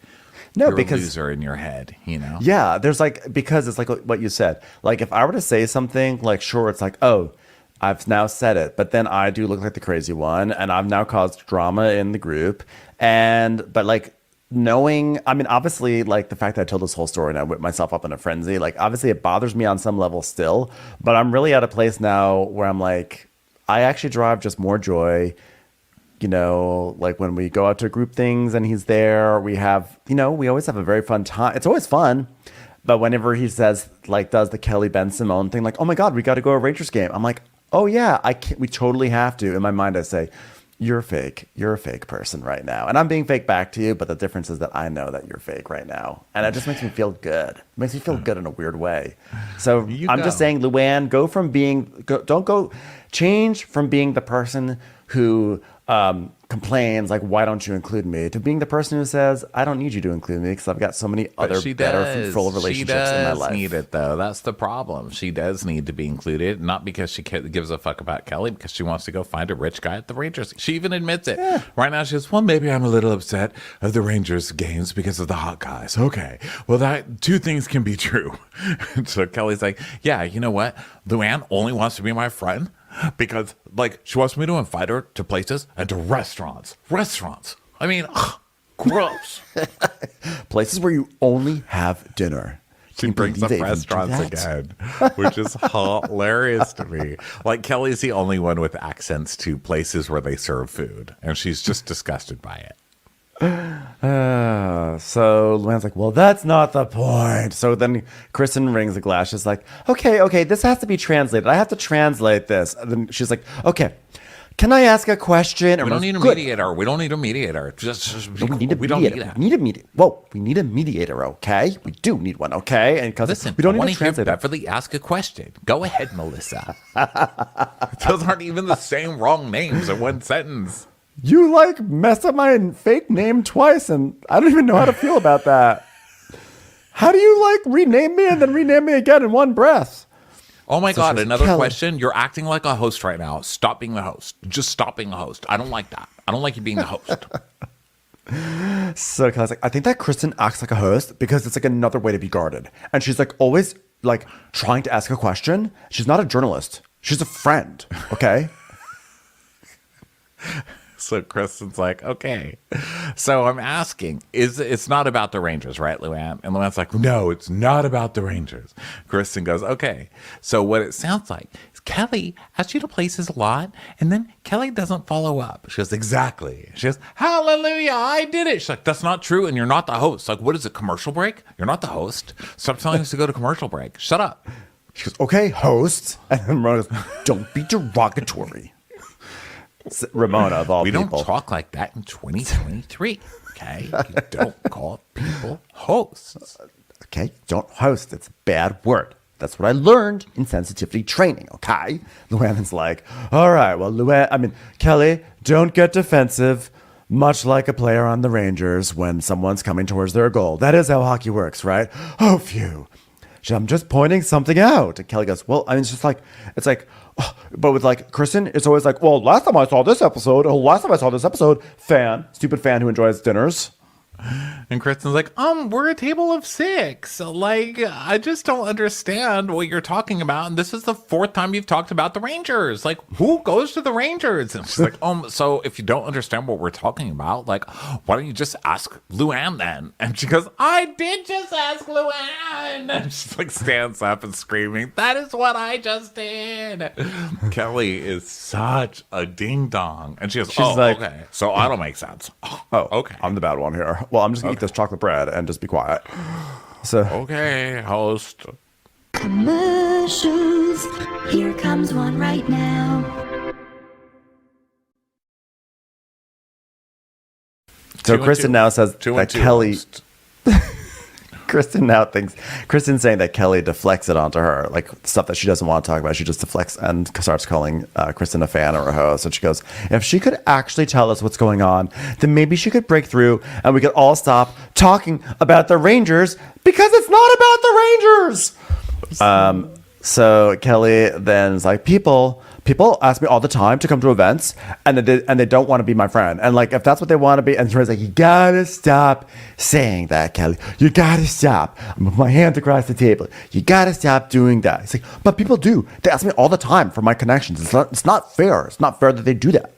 no, you're because a loser in your head, Yeah, there's like, because it's like what you said. Like if I were to say something, like, sure, it's like, oh, I've now said it, but then I do look like the crazy one, and I've now caused drama in the group. But like knowing, I mean, obviously, like the fact that I told this whole story and I whipped myself up in a frenzy, like obviously it bothers me on some level still, but I'm really at a place now where I'm like, I actually drive just more joy. Like when we go out to group things and he's there, we have, we always have a very fun time. It's always fun. But whenever he says, like, does the Kelly Ben Simone thing, like, oh my God, we got to go to a Rangers game. I'm like, oh yeah, we totally have to. In my mind, I say, you're fake. You're a fake person right now. And I'm being fake back to you. But the difference is that I know that you're fake right now. And it just makes me feel good. It makes me feel good in a weird way. So I'm just saying, Luann, change from being the person who complains, like, why don't you include me, to being the person who says, I don't need you to include me because I've got so many other better, fruitful relationships in my life. She does need it, though. That's the problem. She does need to be included, not because she gives a fuck about Kelly, because she wants to go find a rich guy at the Rangers. She even admits it. Yeah. Right now, she goes, well, maybe I'm a little upset of the Rangers games because of the hot guys. Okay. Well, that two things can be true. So Kelly's like, yeah, you know what? Luann only wants to be my friend because, like, she wants me to invite her to places and to restaurants. I mean, gross. Places where you only have dinner. She brings up restaurants again, which is hilarious to me. Like, Kelly's the only one with accents to places where they serve food, and she's just disgusted by it. So Luann's like, well, that's not the point. So then Kristen rings the glass. She's like, okay, this has to be translated. I have to translate this. And then she's like, okay, can I ask a question? We don't need a mediator. We don't need a mediator. We don't need that. Whoa, we need a mediator, okay? We do need one, okay? And because listen, we don't I need a translator. Beverly, ask a question. Go ahead, Melissa. Those aren't even the same wrong names in one sentence. You like messed up my fake name twice, and I don't even know how to feel about that. How do you like rename me and then rename me again in one breath? Oh my God, another question. You're acting like a host right now. Stop being the host. Just stop being a host. I don't like that. I don't like you being the host. So Kelly's like, I think that Kristen acts like a host because it's like another way to be guarded. And she's like always like trying to ask a question. She's not a journalist. She's a friend, okay? So Kristen's like, okay. So I'm asking, it's not about the Rangers, right, Luann? And Luann's like, no, it's not about the Rangers. Kristen goes, okay. So what it sounds like is Kelly asked you to places a lot, and then Kelly doesn't follow up. She goes, exactly. She goes, hallelujah, I did it. She's like, that's not true, and you're not the host. Like, what is it, commercial break? You're not the host. Stop telling us to go to commercial break. Shut up. She goes, okay, host. And then Ramona goes, don't be derogatory. Ramona, of all We people. don't talk like that in 2023, okay? You don't call people hosts. Okay, don't host. It's a bad word. That's what I learned in sensitivity training, okay? Luann's like, all right, well, Kelly, don't get defensive, much like a player on the Rangers when someone's coming towards their goal. That is how hockey works, right? Oh, phew. I'm just pointing something out. And Kelly goes, well, it's just like, but with like Kristen, it's always like, well, last time I saw this episode, stupid fan who enjoys dinners. And Kristen's like, we're a table of 6. Like, I just don't understand what you're talking about. And this is the 4th time you've talked about the Rangers. Like, who goes to the Rangers? And she's like, so if you don't understand what we're talking about, like, why don't you just ask Luann then? And she goes, I did just ask Luann. And she like stands up and screaming, that is what I just did. Kelly is such a ding dong. And she goes, like, okay. So that'll make sense. Oh, okay. I'm the bad one here. Well, I'm just going to eat this chocolate bread and just be quiet. So, Okay, host. Commercials. Here comes one right now. so Kristen now says that Kelly... host. Kristen's saying that Kelly deflects it onto her, like stuff that she doesn't want to talk about. She just deflects and starts calling Kristen a fan or a host. And she goes, if she could actually tell us what's going on, then maybe she could break through and we could all stop talking about the Rangers because it's not about the Rangers. So Kelly then is like, people ask me all the time to come to events and they don't want to be my friend. And like, if that's what they want to be, and she's like, you gotta stop saying that, Kelly. You gotta stop. I'm with my hands across the table. You gotta stop doing that. It's like, but people do. They ask me all the time for my connections. It's not fair. It's not fair that they do that.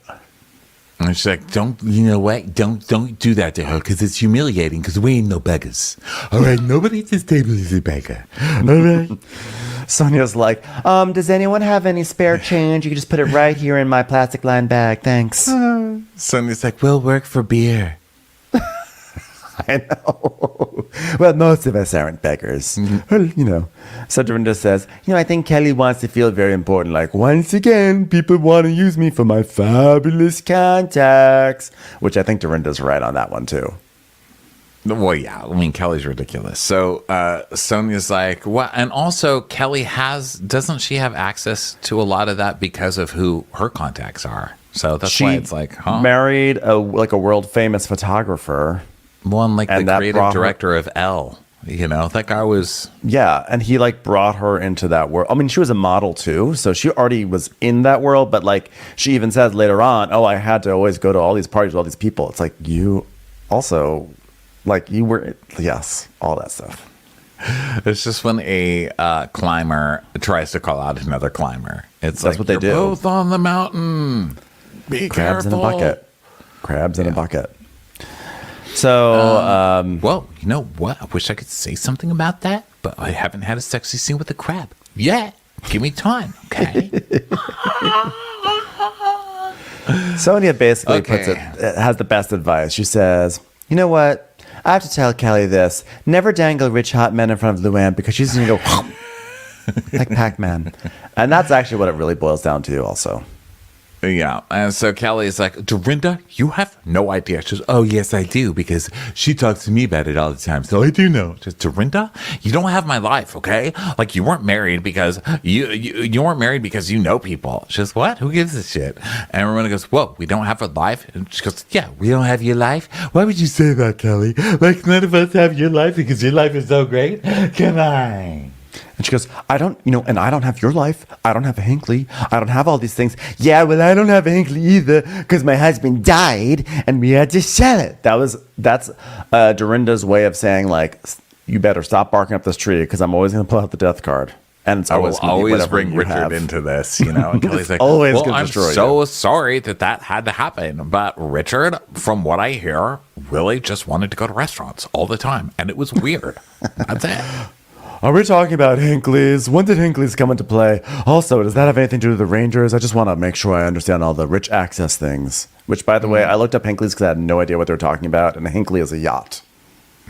And she's like, you know what? Don't do that to her because it's humiliating because we ain't no beggars. All right, nobody at this table is a beggar. All right. Sonia's like, does anyone have any spare change? You can just put it right here in my plastic lined bag. Thanks. Sonia's like, we'll work for beer. I know. Well, most of us aren't beggars. Well, So Dorinda says, I think Kelly wants to feel very important. Like, once again, people want to use me for my fabulous contacts. Which I think Dorinda's right on that one, too. Well, yeah. I mean, Kelly's ridiculous. So Sonia's like, what? And also, Kelly doesn't she have access to a lot of that because of who her contacts are? So that's why it's like, married a world famous photographer. One like and the creative director of Elle. That guy was... Yeah, and he brought her into that world. I mean, she was a model too, so she already was in that world, but she even says later on, I had to always go to all these parties with all these people. It's like, you also... you were... Yes, all that stuff. It's just when a climber tries to call out another climber. That's what they do. Both on the mountain. Be Crabs careful. in a bucket. Crabs in a bucket. So, well, you know what? I wish I could say something about that, but I haven't had a sexy scene with a crab yet. Give me time, okay? Sonia basically has the best advice. She says, you know what? I have to tell Kelly this. Never dangle rich hot men in front of Luann because she's going to go like Pac-Man. And that's actually what it really boils down to also. Yeah. And so Kelly's like, Dorinda, you have no idea. She goes, Oh, yes, I do, because she talks to me about it all the time. So I do know. Just, Dorinda, you don't have my life, okay? Like, you weren't married because you weren't married because you know people. She goes, what? Who gives a shit? And Ramona goes, whoa, we don't have a life? And she goes, yeah, we don't have your life? Why would you say that, Kelly? Like, none of us have your life because your life is so great? Come on. And she goes, I don't have your life. I don't have a Hinckley. I don't have all these things. Yeah, well, I don't have a Hinckley either because my husband died and we had to sell it. That's Dorinda's way of saying, you better stop barking up this tree because I'm always going to pull out the death card. And it's I will always bring Richard Richard into this, And Kelly's like, always well, gonna I'm destroy so sorry that had to happen. But Richard, from what I hear, really just wanted to go to restaurants all the time. And it was weird. That's it. are we talking about Hinckley's? When did Hinckley's come into play? Also, does that have anything to do with the Rangers? I just want to make sure I understand all the rich access things. Which, by the way, I looked up Hinckley's because I had no idea what they were talking about, and a Hinckley is a yacht.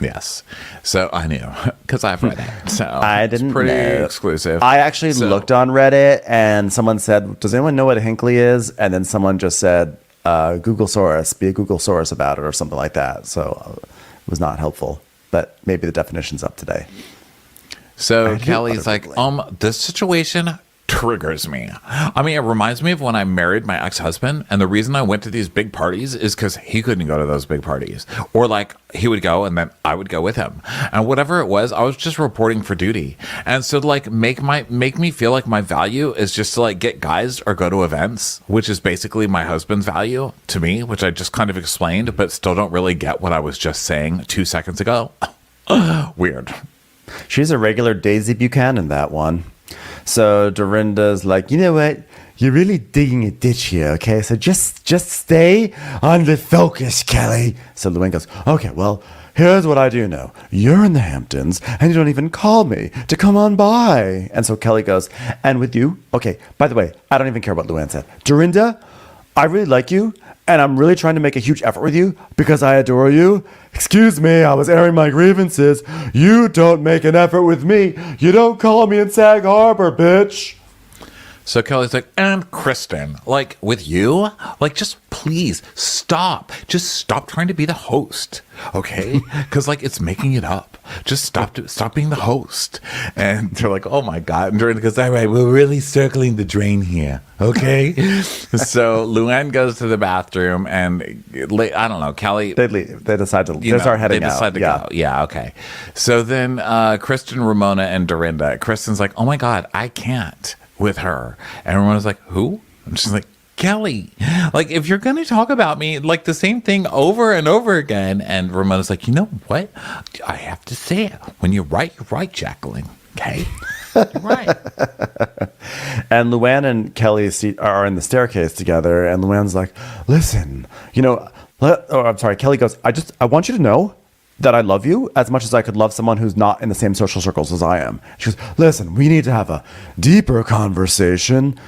Yes. So I knew because I've read it. So I didn't it's pretty know. exclusive. I actually looked on Reddit, and someone said, does anyone know what a Hinckley is? And then someone just said, Google Source, be a Google Source about it or something like that. So it was not helpful, but maybe the definition's up today. So Kelly's like, this situation triggers me. I mean, it reminds me of when I married my ex-husband, and the reason I went to these big parties is because he couldn't go to those big parties, or like he would go and then I would go with him, and whatever it was, I was just reporting for duty. And so to like make me feel like my value is just to like get guys or go to events, which is basically my husband's value to me, which I just kind of explained, but still don't really get what I was just saying 2 seconds ago. Weird. She's a regular Daisy Buchanan, that one. So Dorinda's like, you know what? You're really digging a ditch here, okay? So just stay on the focus, Kelly. So Luann goes, okay, well, here's what I do know. You're in the Hamptons, and you don't even call me to come on by. And so Kelly goes, and with you? Okay, by the way, I don't even care what Luann said. Dorinda, I really like you, and I'm really trying to make a huge effort with you because I adore you. Excuse me, I was airing my grievances. You don't make an effort with me. You don't call me in Sag Harbor, bitch. So Kelly's like, and Kristen, like with you, like just please stop. Just stop trying to be the host, okay? Because like it's making it up. Just stop being the host. And they're like, oh my God. And Dorinda goes, all right, we're really circling the drain here, okay? So Luann goes to the bathroom, and I don't know, Kelly. They leave. They decide to. They start heading out. They decide to go. Yeah, okay. So then Kristen, Ramona, and Dorinda. Kristen's like, oh my God, I can't with her. And Ramona's like, who? And she's like, Kelly, like if you're going to talk about me like the same thing over and over again. And Ramona's like, you know what? I have to say it. When you're right, Jacqueline. Okay? You're right. And Luann and Kelly are in the staircase together. And Luann's like, listen, Kelly goes, I want you to know that I love you as much as I could love someone who's not in the same social circles as I am. She goes, listen, we need to have a deeper conversation,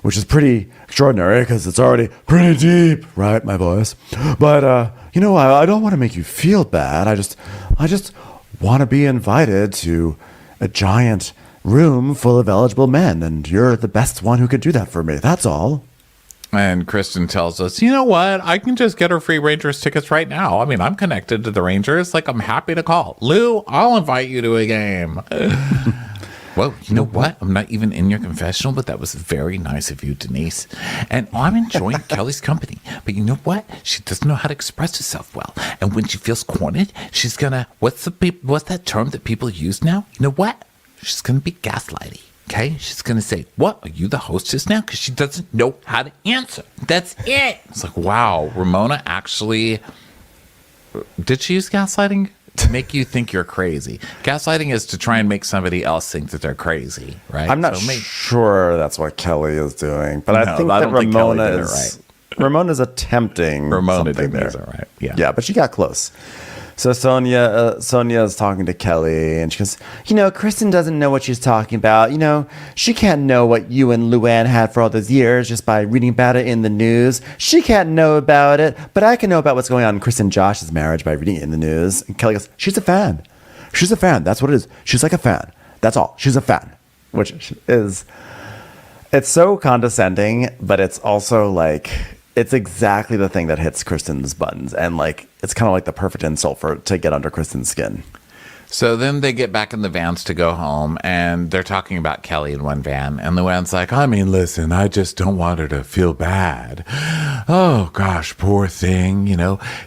which is pretty extraordinary because it's already pretty deep, right, my boys? But, I don't want to make you feel bad. I just want to be invited to a giant room full of eligible men, and you're the best one who could do that for me. That's all. And Kristen tells us, you know what? I can just get her free Rangers tickets right now. I mean, I'm connected to the Rangers. Like, I'm happy to call. Lou, I'll invite you to a game. Well, you know what? I'm not even in your confessional, but that was very nice of you, Denise. And I'm enjoying Kelly's company. But you know what? She doesn't know how to express herself well. And when she feels cornered, she's gonna, what's that term that people use now? You know what? She's gonna be gaslighty. Okay, she's going to say, what, are you the hostess now? Because she doesn't know how to answer. That's it. It's like, wow, Ramona actually, did she use gaslighting to make you think you're crazy? Gaslighting is to try and make somebody else think that they're crazy, right? I'm not sure that's what Kelly is doing, but I think that Ramona is right. Ramona's attempting Ramona something did there. It right. Yeah, but she got close. So Sonia is talking to Kelly, and she goes, Kristen doesn't know what she's talking about. She can't know what you and Luann had for all those years just by reading about it in the news. She can't know about it, but I can know about what's going on in Kristen and Josh's marriage by reading it in the news. And Kelly goes, she's a fan. She's a fan. That's what it is. She's like a fan. That's all. She's a fan, which is, it's so condescending, but it's also like, it's exactly the thing that hits Kristen's buttons. And like, it's kind of like the perfect insult to get under Kristen's skin. So then they get back in the vans to go home, and they're talking about Kelly in one van. And Luann's like, I mean, listen, I just don't want her to feel bad. Oh, gosh, poor thing.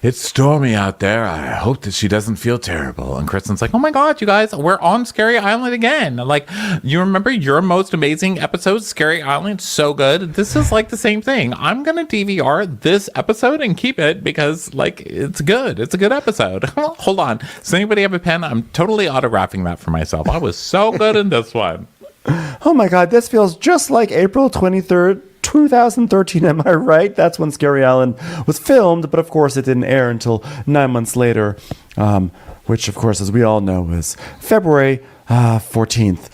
It's stormy out there. I hope that she doesn't feel terrible. And Kristen's like, oh, my God, you guys, we're on Scary Island again. Like, you remember your most amazing episode, Scary Island? So good. This is like the same thing. I'm going to DVR this episode and keep it because, like, it's good. It's a good episode. Hold on. Does anybody have a pen? I'm totally autographing that for myself. I was so good in this one. Oh my God, this feels just like April 23rd, 2013. Am I right? That's when Scary Island was filmed, but of course it didn't air until 9 months later, which of course, as we all know, is February 14th,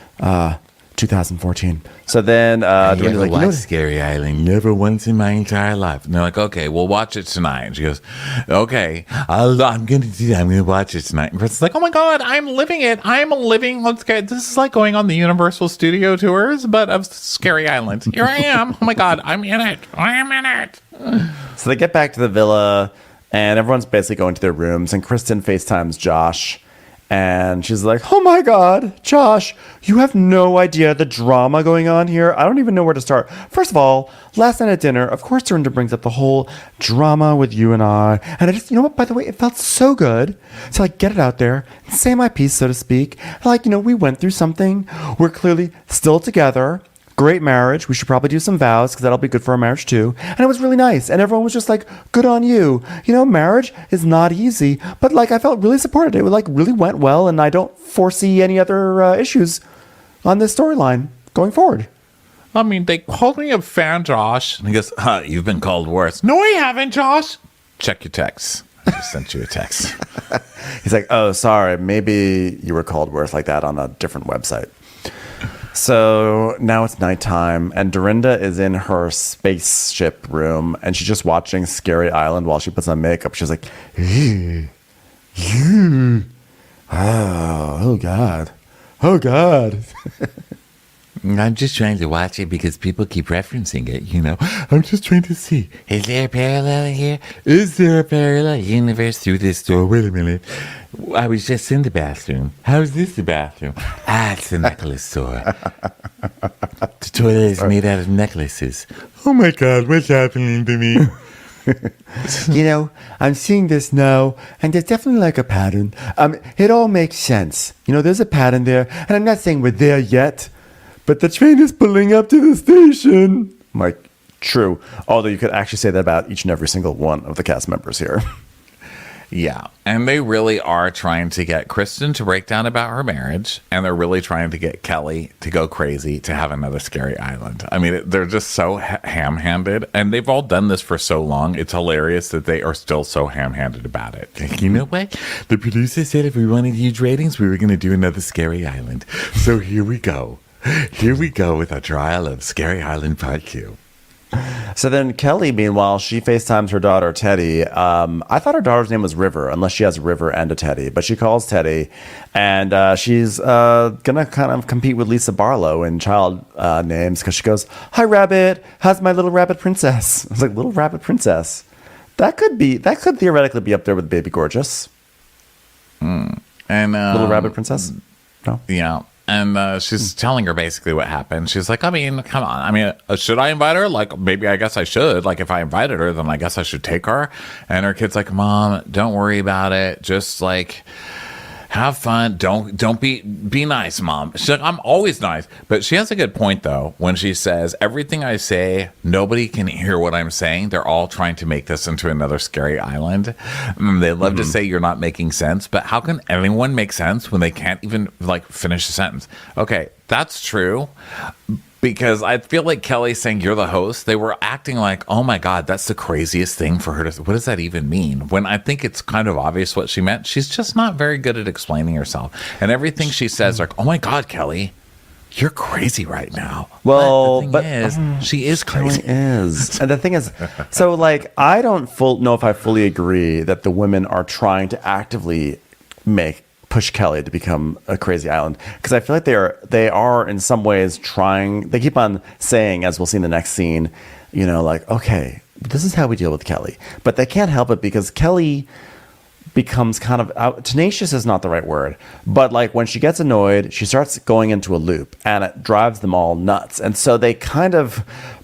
2014. So then You Dorinda's ever like, watched Scary Island? Never once in my entire life. And they're like, okay, we'll watch it tonight. And she goes, okay, I'm going to do that. I'm going to watch it tonight. And Kristen's like, oh my God, I'm living it. I'm living. Let's get, this is like going on the Universal Studio tours, but of Scary Island. Here I am. Oh my God, I'm in it. I'm in it. So they get back to the villa, and everyone's basically going to their rooms, and Kristen FaceTimes Josh, and she's like, oh my God, Josh, you have no idea the drama going on here. I don't even know where to start. First of all, last night at dinner, of course, Dorinda brings up the whole drama with you and I, and I just, you know what, by the way, it felt so good to like get it out there and say my piece, so to speak. Like, you know, we went through something. We're clearly still together. Great marriage. We should probably do some vows because that'll be good for our marriage too. And it was really nice. And everyone was just like, good on you. You know, marriage is not easy. But like, I felt really supported. It like really went well. And I don't foresee any other issues on this storyline going forward. I mean, they called me a fan, Josh. And he goes, you've been called worse. No, I haven't, Josh. Check your texts. I just sent you a text. He's like, oh, sorry. Maybe you were called worse like that on a different website. So now it's nighttime, and Dorinda is in her spaceship room, and she's just watching Scary Island while she puts on makeup. She's like, oh God. Oh, God. I'm just trying to watch it because people keep referencing it, you know. I'm just trying to see. Is there a parallel here? Is there a parallel universe through this door? Wait a minute. I was just in the bathroom. How is this the bathroom? It's the necklace store. The toilet is made out of necklaces. Oh my God, what's happening to me? You know, I'm seeing this now, and there's definitely like a pattern. It all makes sense. You know, there's a pattern there, and I'm not saying we're there yet, but the train is pulling up to the station. I'm like, true. Although you could actually say that about each and every single one of the cast members here. Yeah. And they really are trying to get Kristen to break down about her marriage. And they're really trying to get Kelly to go crazy to have another Scary Island. I mean, they're just so ham-handed. And they've all done this for so long. It's hilarious that they are still so ham-handed about it. You know what? The producer said if we wanted huge ratings, we were going to do another Scary Island. So here we go. Here we go with a trial of Scary Island Part 2. So then Kelly, meanwhile, she FaceTimes her daughter, Teddy. I thought her daughter's name was River, unless she has a River and a Teddy. But she calls Teddy, and she's going to kind of compete with Lisa Barlow in child names because she goes, hi, Rabbit. How's my little rabbit princess? I was like, little rabbit princess? That could theoretically be up there with Baby Gorgeous. And Little rabbit princess? No? Yeah. And she's telling her basically what happened. She's like, I mean, come on. I mean, should I invite her? Like, maybe I guess I should. Like, if I invited her, then I guess I should take her. And her kid's like, Mom, don't worry about it. Just like, have fun. Don't be nice, Mom. She's like, I'm always nice. But she has a good point, though, when she says, everything I say, nobody can hear what I'm saying. They're all trying to make this into another Scary Island. They love to say you're not making sense, but how can anyone make sense when they can't even, like, finish a sentence? Okay, that's true. Because I feel like Kelly's saying you're the host. They were acting like, oh my God, that's the craziest thing for her to. What does that even mean? When I think it's kind of obvious what she meant. She's just not very good at explaining herself. And everything she says, like, oh my God, Kelly, you're crazy right now. Well, she is crazy. She is. And the thing is, so like, I don't know if I fully agree that the women are trying to actively push Kelly to become a crazy island, because I feel like they are in some ways trying. They keep on saying, as we'll see in the next scene, you know, like, okay, this is how we deal with Kelly, but they can't help it because Kelly becomes kind of tenacious is not the right word, but like when she gets annoyed, she starts going into a loop and it drives them all nuts. And so they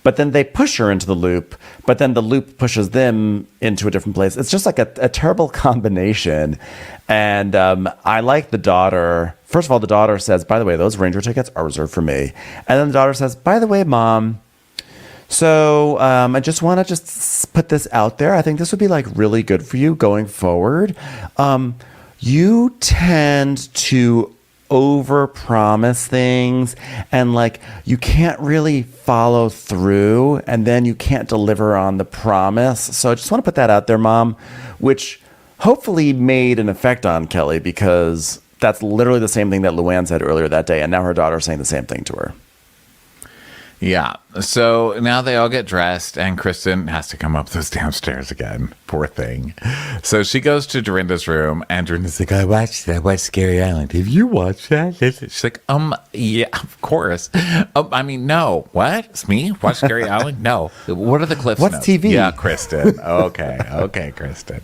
but then they push her into the loop, but then the loop pushes them into a different place. It's just like a terrible combination. And I like the daughter. First of all, the daughter says, by the way, those Ranger tickets are reserved for me. And then the daughter says, by the way, Mom, so I just want to just put this out there. I think this would be like really good for you going forward. You tend to overpromise things and like you can't really follow through and then you can't deliver on the promise. So I just want to put that out there, Mom, which hopefully made an effect on Kelly because that's literally the same thing that Luann said earlier that day. And now her daughter's saying the same thing to her. Yeah. So now they all get dressed, and Kristen has to come up those damn stairs again. Poor thing. So she goes to Dorinda's room, and Dorinda's like, I watched Scary Island. Have you watched that? She's like, yeah, of course. I mean, no. What? It's me? Watch Scary Island? No. What are the cliff What's notes? TV? Yeah, Kristen. Okay, Kristen.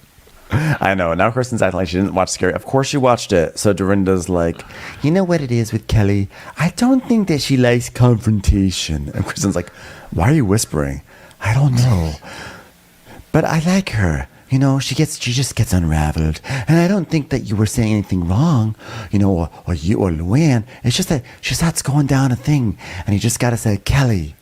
I know. Now Kristen's acting like she didn't watch Scary. Of course she watched it. So Dorinda's like, you know what it is with Kelly? I don't think that she likes confrontation. And Kristen's like, why are you whispering? I don't know. But I like her. You know, she just gets unraveled. And I don't think that you were saying anything wrong, you know, or you or Luann. It's just that she starts going down a thing. And you just got to say, Kelly,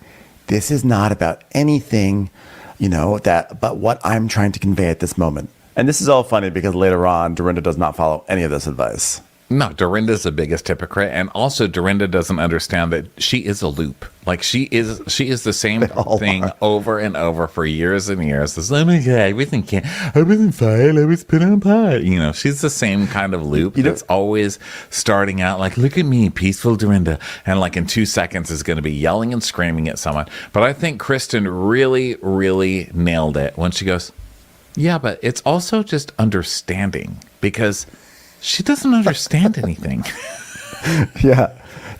this is not about anything, you know, but what I'm trying to convey at this moment. And this is all funny because later on, Dorinda does not follow any of this advice. No, Dorinda's the biggest hypocrite. And also, Dorinda doesn't understand that she is a loop. Like, she is the same thing over and over for years and years. This, oh my God, I wasn't fired, I was put on pot. You know, she's the same kind of loop that's always starting out like, look at me, peaceful Dorinda. And like in 2 seconds is going to be yelling and screaming at someone. But I think Kristen really, really nailed it when she goes, yeah, but it's also just understanding, because she doesn't understand anything. Yeah.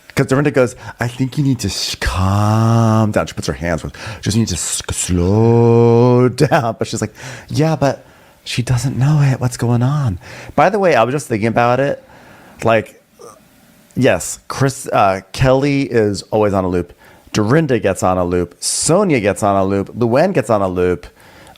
Because Dorinda goes, I think you need to calm down. She puts her hands with, just need to slow down. But she's like, yeah, but she doesn't know it. What's going on? By the way, I was just thinking about it. Like, yes, Kelly is always on a loop. Dorinda gets on a loop. Sonia gets on a loop. Luann gets on a loop.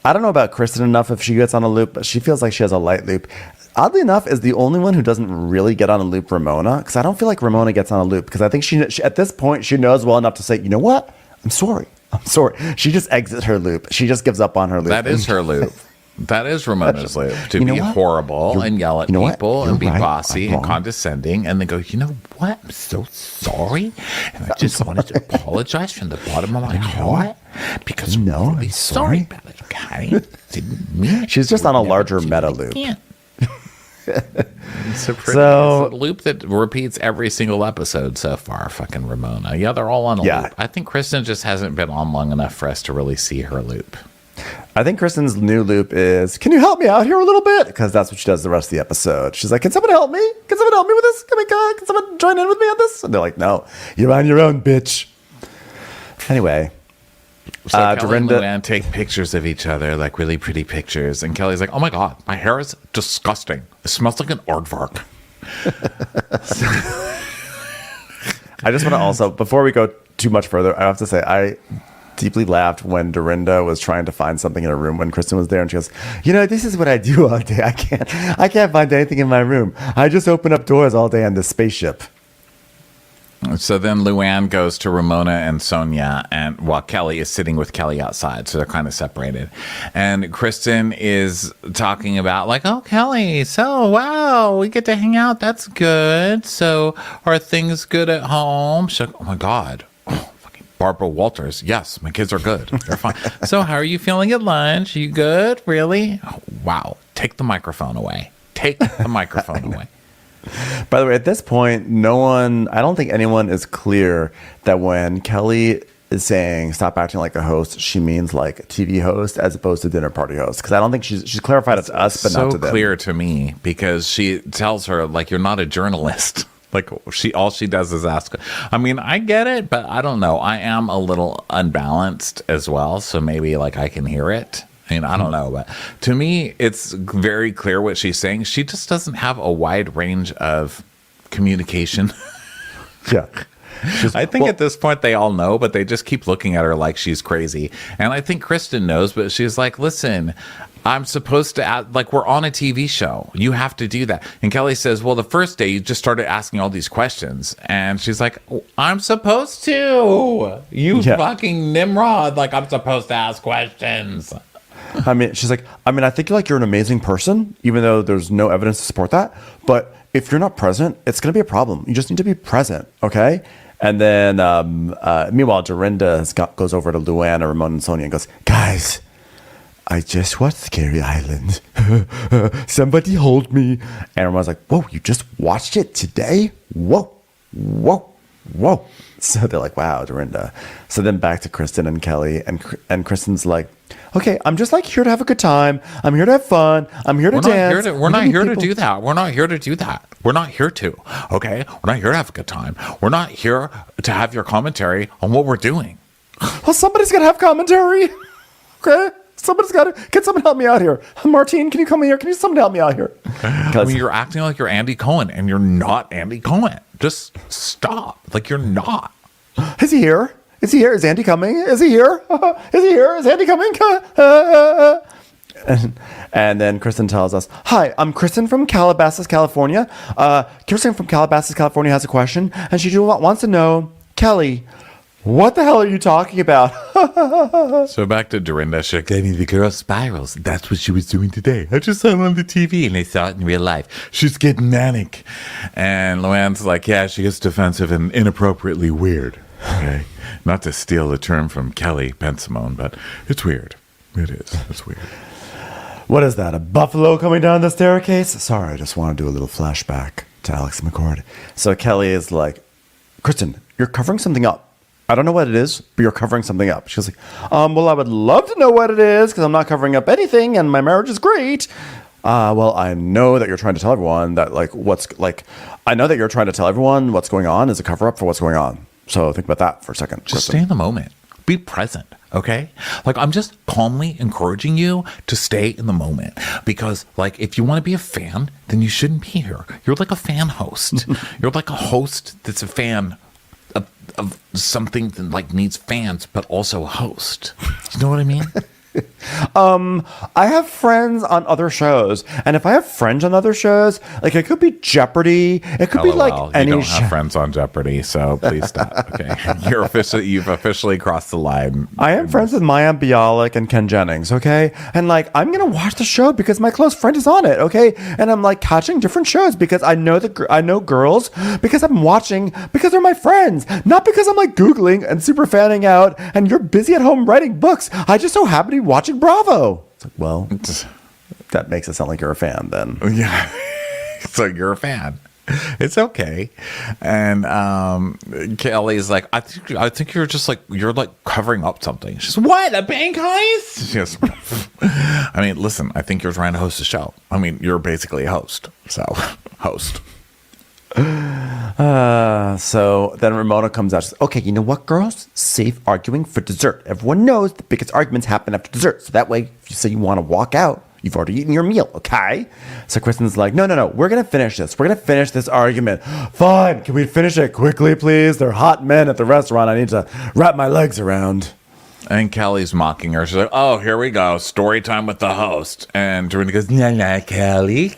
I don't know about Kristen enough if she gets on a loop, but she feels like she has a light loop. Oddly enough, is the only one who doesn't really get on a loop Ramona, because I don't feel like Ramona gets on a loop, because I think she at this point, she knows well enough to say, you know what? I'm sorry. She just exits her loop. She just gives up on her loop. That is her loop. That is Ramona's loop. To be horrible and yell at people and be bossy and condescending, and then go, you know what? I'm so sorry. And I just wanted to apologize from the bottom of my heart, because I'm really sorry about it, okay? Didn't mean it. She's just on a larger meta loop. It's a loop that repeats every single episode so far, fucking Ramona. Yeah, they're all on a loop. I think Kristen just hasn't been on long enough for us to really see her loop. I think Kristen's new loop is, can you help me out here a little bit? Because that's what she does the rest of the episode. She's like, can someone help me? Can someone help me with this? Can someone join in with me on this? And they're like, no, you're on your own, bitch. Anyway. So Kelly and Luann take pictures of each other, like really pretty pictures. And Kelly's like, oh my God, my hair is disgusting. It smells like an aardvark. I just want to also, before we go too much further, I have to say, I deeply laughed when Dorinda was trying to find something in her room when Kristen was there, and she goes, you know, this is what I do all day. I can't find anything in my room. I just open up doors all day on this spaceship. So then Luann goes to Ramona and Sonia, and while Kelly is sitting with Kelly outside, so they're kind of separated. And Kristen is talking about like, oh, Kelly, so wow, we get to hang out. That's good. So are things good at home? She's like, oh my God. Oh, fucking Barbara Walters. Yes, my kids are good. They're fine. So how are you feeling at lunch? You good? Really? Oh, wow. Take the microphone away. Take the microphone away. By the way, at this point, I don't think anyone is clear that when Kelly is saying stop acting like a host, she means like a TV host as opposed to dinner party host. Because I don't think she's clarified it to us, but not to them. So clear to me, because she tells her, like, you're not a journalist. Like, all she does is ask. I mean, I get it, but I don't know. I am a little unbalanced as well, so maybe like I can hear it. I mean, I don't know, but to me, it's very clear what she's saying. She just doesn't have a wide range of communication. Yeah. I think at this point they all know, but they just keep looking at her like she's crazy. And I think Kristen knows, but she's like, listen, I'm supposed to act like we're on a TV show. You have to do that. And Kelly says, well, the first day you just started asking all these questions. And she's like, I'm supposed to. You fucking Nimrod. Like, I'm supposed to ask questions. I mean, she's like, I think you're an amazing person, even though there's no evidence to support that. But if you're not present, it's going to be a problem. You just need to be present, okay? And then, meanwhile, Dorinda goes over to Luann or Ramona and Sonia and goes, guys, I just watched Scary Island. Somebody hold me. And everyone's like, whoa, you just watched it today? Whoa, whoa, whoa. So they're like, wow, Dorinda. So then back to Kristen and Kelly. And Kristen's like, okay, I'm just like here to have a good time. I'm here to have fun. I'm here to dance. We're not here to do that. We're not here to do that. We're not here to. Okay? We're not here to have a good time. We're not here to have your commentary on what we're doing. Well, somebody's got to have commentary. Okay? Somebody's got to. Can someone help me out here? Martine, can you come in here? Can you someone help me out here? I mean, you're acting like you're Andy Cohen, and you're not Andy Cohen. Just stop. Like, you're not. Is he here? Is he here? Is Andy coming? Is he here? Is he here? Is Andy coming? And then Kristen tells us, hi, I'm Kristen from Calabasas, California. Kristen from Calabasas, California has a question, and she wants to know, Kelly, what the hell are you talking about? So back to Dorinda. She's like, Danny, the girl spirals. That's what she was doing today. I just saw it on the TV and I saw it in real life. She's getting manic. and Luann's like, yeah, she gets defensive and Inappropriately weird. Okay. Not to steal the term from Kelly Bensimone, but it's weird. It is. It's weird. What is that, a buffalo coming down the staircase? Sorry, I just want to do a little flashback to Alex McCord. So Kelly is like, Kristen, you're covering something up. I don't know what it is, but you're covering something up. She goes like, well, I would love to know what it is because I'm not covering up anything and my marriage is great. Well, I know that you're trying to tell everyone that I know that you're trying to tell everyone what's going on is a cover up for what's going on. So think about that for a second. just Kristen. stay in the moment. Be present, okay? Like, I'm just calmly encouraging you to stay in the moment because, like, if you want to be a fan, then you shouldn't be here. You're like a fan host. You're like a host that's a fan of something that, like, needs fans, but also a host. You know what I mean? I have friends on other shows, and if I have friends on other shows, like it could be Jeopardy, it could be LOL, like any you don't show. have friends on Jeopardy, so please stop. Okay, you've officially crossed the line. I am friends with Maya Bialik and Ken Jennings, okay? And like I'm gonna watch the show because my close friend is on it, okay? And I'm like catching different shows because I know girls because I'm watching because they're my friends, not because I'm like Googling and super fanning out and you're busy at home writing books. I just so happen to be watching Bravo. It's like, well, that makes it sound like you're a fan then. Yeah, so you're a fan. It's okay. And Kelly's like, I think you're just like you're like covering up something. She's what, a bank heist? She goes, I mean, listen, I think you're trying to host a show. I mean, you're basically a host. So host. So then Ramona comes out. She's like, okay, you know what, girls? Safe arguing for dessert. Everyone knows the biggest arguments happen after dessert. So that way, if you say you want to walk out, you've already eaten your meal, okay? So Kristen's like, no. We're going to finish this. We're going to finish this argument. Fine. Can we finish it quickly, please? They're hot men at the restaurant. I need to wrap my legs around. And Kelly's mocking her. She's like, oh, here we go. Story time with the host. And Dorinda goes, Nah, Kelly.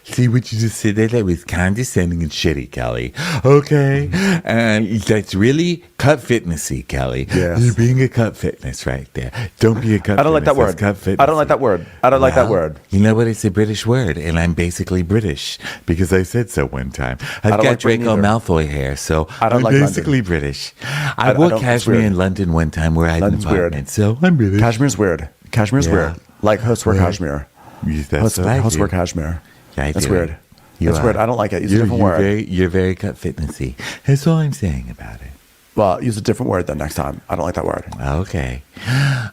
See what you just said there? That was condescending and shitty, Kelly. Okay. And that's really cut fitnessy, Kelly. Yes. You're being a cut fitness right there. Don't be a cut I don't like that fitness. word. That's cut fitness. I don't like that word. I don't like that word. You know what? It's a British word, and I'm basically British because I said so one time. I've don't got like Britain Draco either. Malfoy hair, so I don't I'm like basically British. I wore don't- it's cashmere weird. in London one time where I had an London's weird. apartment, so I'm British. Cashmere's weird. Cashmere's Yeah. weird. Like hosts wear Right. cashmere. Yes, that's what I Hosts do. wear cashmere. I That's do. weird. You That's are. weird. I don't like it. Use a different word. You're very cut fitnessy. That's all I'm saying about it. Well, use a different word then next time. I don't like that word. Okay.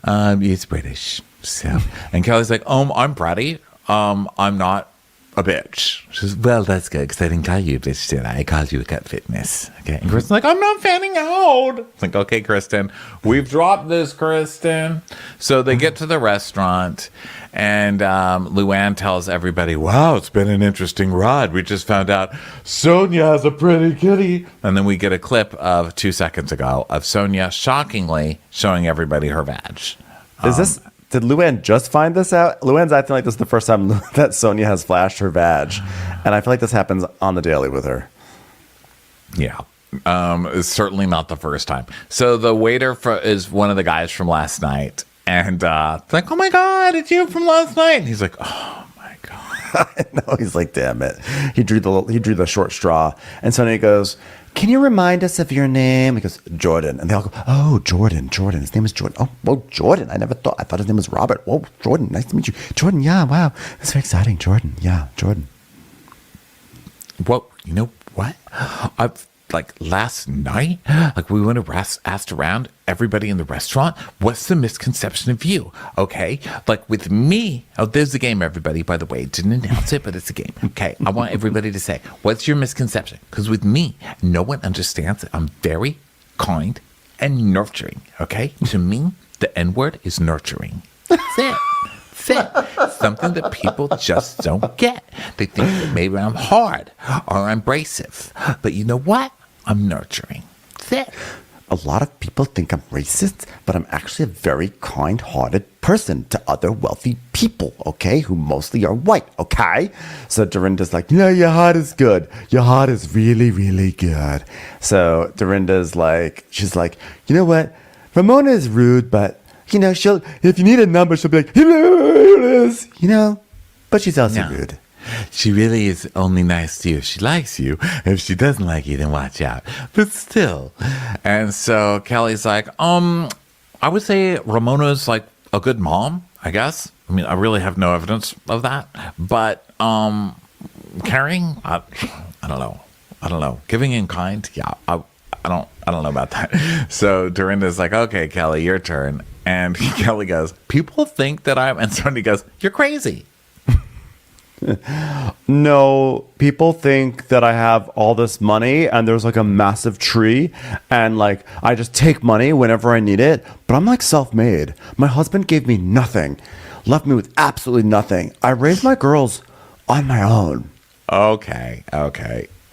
It's British. So, and Kelly's like, I'm bratty. I'm not a bitch. she says, well, that's good because I didn't call you a bitch, did I? I called you a cut fitness. Okay. And Kristen's like, I'm not fanning out. It's like, okay, Kristen, we've dropped this, Kristen. So they get to the restaurant, and Luann tells everybody, wow, it's been an interesting ride. We just found out Sonia has a pretty kitty. And then we get a clip of 2 seconds ago of Sonia shockingly showing everybody her vag. Did Luann just find this out? Luann's acting like this is the first time that Sonia has flashed her vag. And I feel like this happens on the daily with her. Yeah. It's certainly not the first time. So the waiter is one of the guys from last night. And it's like, oh my God, it's you from last night. And he's like, oh my God. No, he's like, damn it. He drew the short straw. And Sonia goes, can you remind us of your name? He goes, Jordan. And they all go, oh, Jordan. His name is Jordan. Oh, whoa, Jordan. I thought his name was Robert. Whoa, Jordan. Nice to meet you. Jordan, yeah, wow. That's very exciting. Jordan. Yeah, Jordan. Well, you know what? Last night, we went and asked around everybody in the restaurant, what's the misconception of you? Okay. With me, there's a game, everybody, by the way. Didn't announce it, but it's a game. Okay. I want everybody to say, what's your misconception? Because with me, no one understands it. I'm very kind and nurturing. Okay. To me, the N word is nurturing. That's it. Something that people just don't get. They think that maybe I'm hard or abrasive. But you know what? I'm nurturing. That's it. A lot of people think I'm racist, but I'm actually a very kind-hearted person to other wealthy people, okay, who mostly are white, okay? So Dorinda's like, your heart is good. Your heart is really, really good. So Dorinda's like, she's like, you know what? Ramona is rude, but, she'll, if you need a number, she'll be like, but she's also rude. She really is only nice to you if she likes you. If she doesn't like you, then watch out. But still. And so Kelly's like, I would say Ramona's like a good mom, I guess. I mean, I really have no evidence of that. But caring, I don't know. Giving in kind, yeah, I don't know about that. So Dorinda's like, okay, Kelly, your turn. And Kelly goes, people think that and Sonia goes, you're crazy. No, people think that I have all this money and there's a massive tree and I just take money whenever I need it. But I'm self-made. My husband gave me nothing, left me with absolutely nothing. I raised my girls on my own. Okay.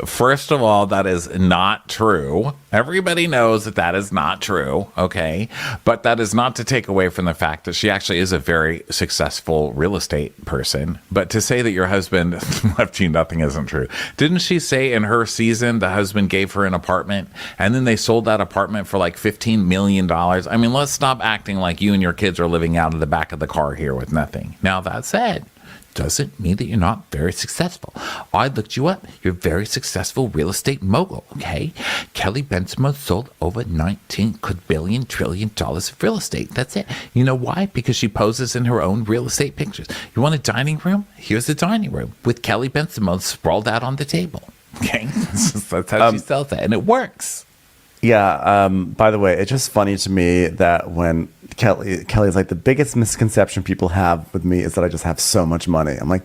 First of all, that is not true. Everybody knows that is not true, okay? But that is not to take away from the fact that she actually is a very successful real estate person. But to say that your husband left you nothing isn't true. Didn't she say in her season the husband gave her an apartment and then they sold that apartment for $15 million? I mean, let's stop acting like you and your kids are living out of the back of the car here with nothing. Now, that said, doesn't mean that you're not very successful. I looked you up. You're a very successful real estate mogul, okay? Kelly Bensimon sold over $19 billion trillion of real estate. That's it. You know why? Because she poses in her own real estate pictures. You want a dining room? Here's a dining room with Kelly Bensimon sprawled out on the table, okay? That's how she sells it, and it works. Yeah, by the way, it's just funny to me that when Kelly's like, the biggest misconception people have with me is that I just have so much money. I'm like,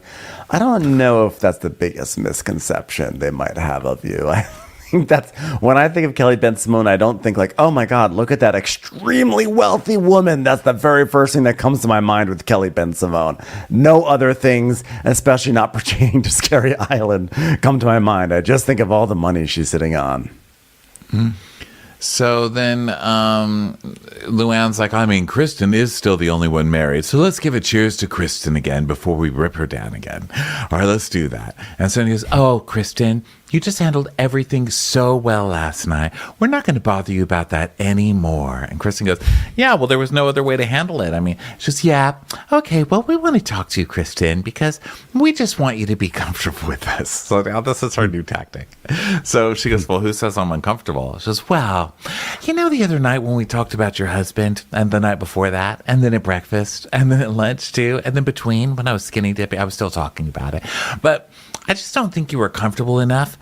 I don't know if that's the biggest misconception they might have of you. I think that's, when I think of Kelly Bensimon, I don't think oh my God, look at that extremely wealthy woman. That's the very first thing that comes to my mind with Kelly Bensimon. No other things, especially not pertaining to Scary Island, come to my mind. I just think of all the money she's sitting on. Mm. So then Luann's like, I mean, Kristen is still the only one married. So let's give a cheers to Kristen again before we rip her down again. All right, let's do that. And Sonia goes, oh, Kristen, you just handled everything so well last night. We're not going to bother you about that anymore. And Kristen goes, yeah, well, there was no other way to handle it. I mean, she's, yeah, okay, well, we want to talk to you, Kristen, because we just want you to be comfortable with us. So now this is her new tactic. So she goes, well, who says I'm uncomfortable? She goes, well, the other night when we talked about your husband and the night before that, and then at breakfast, and then at lunch too, and then between when I was skinny dipping, I was still talking about it. But I just don't think you were comfortable enough.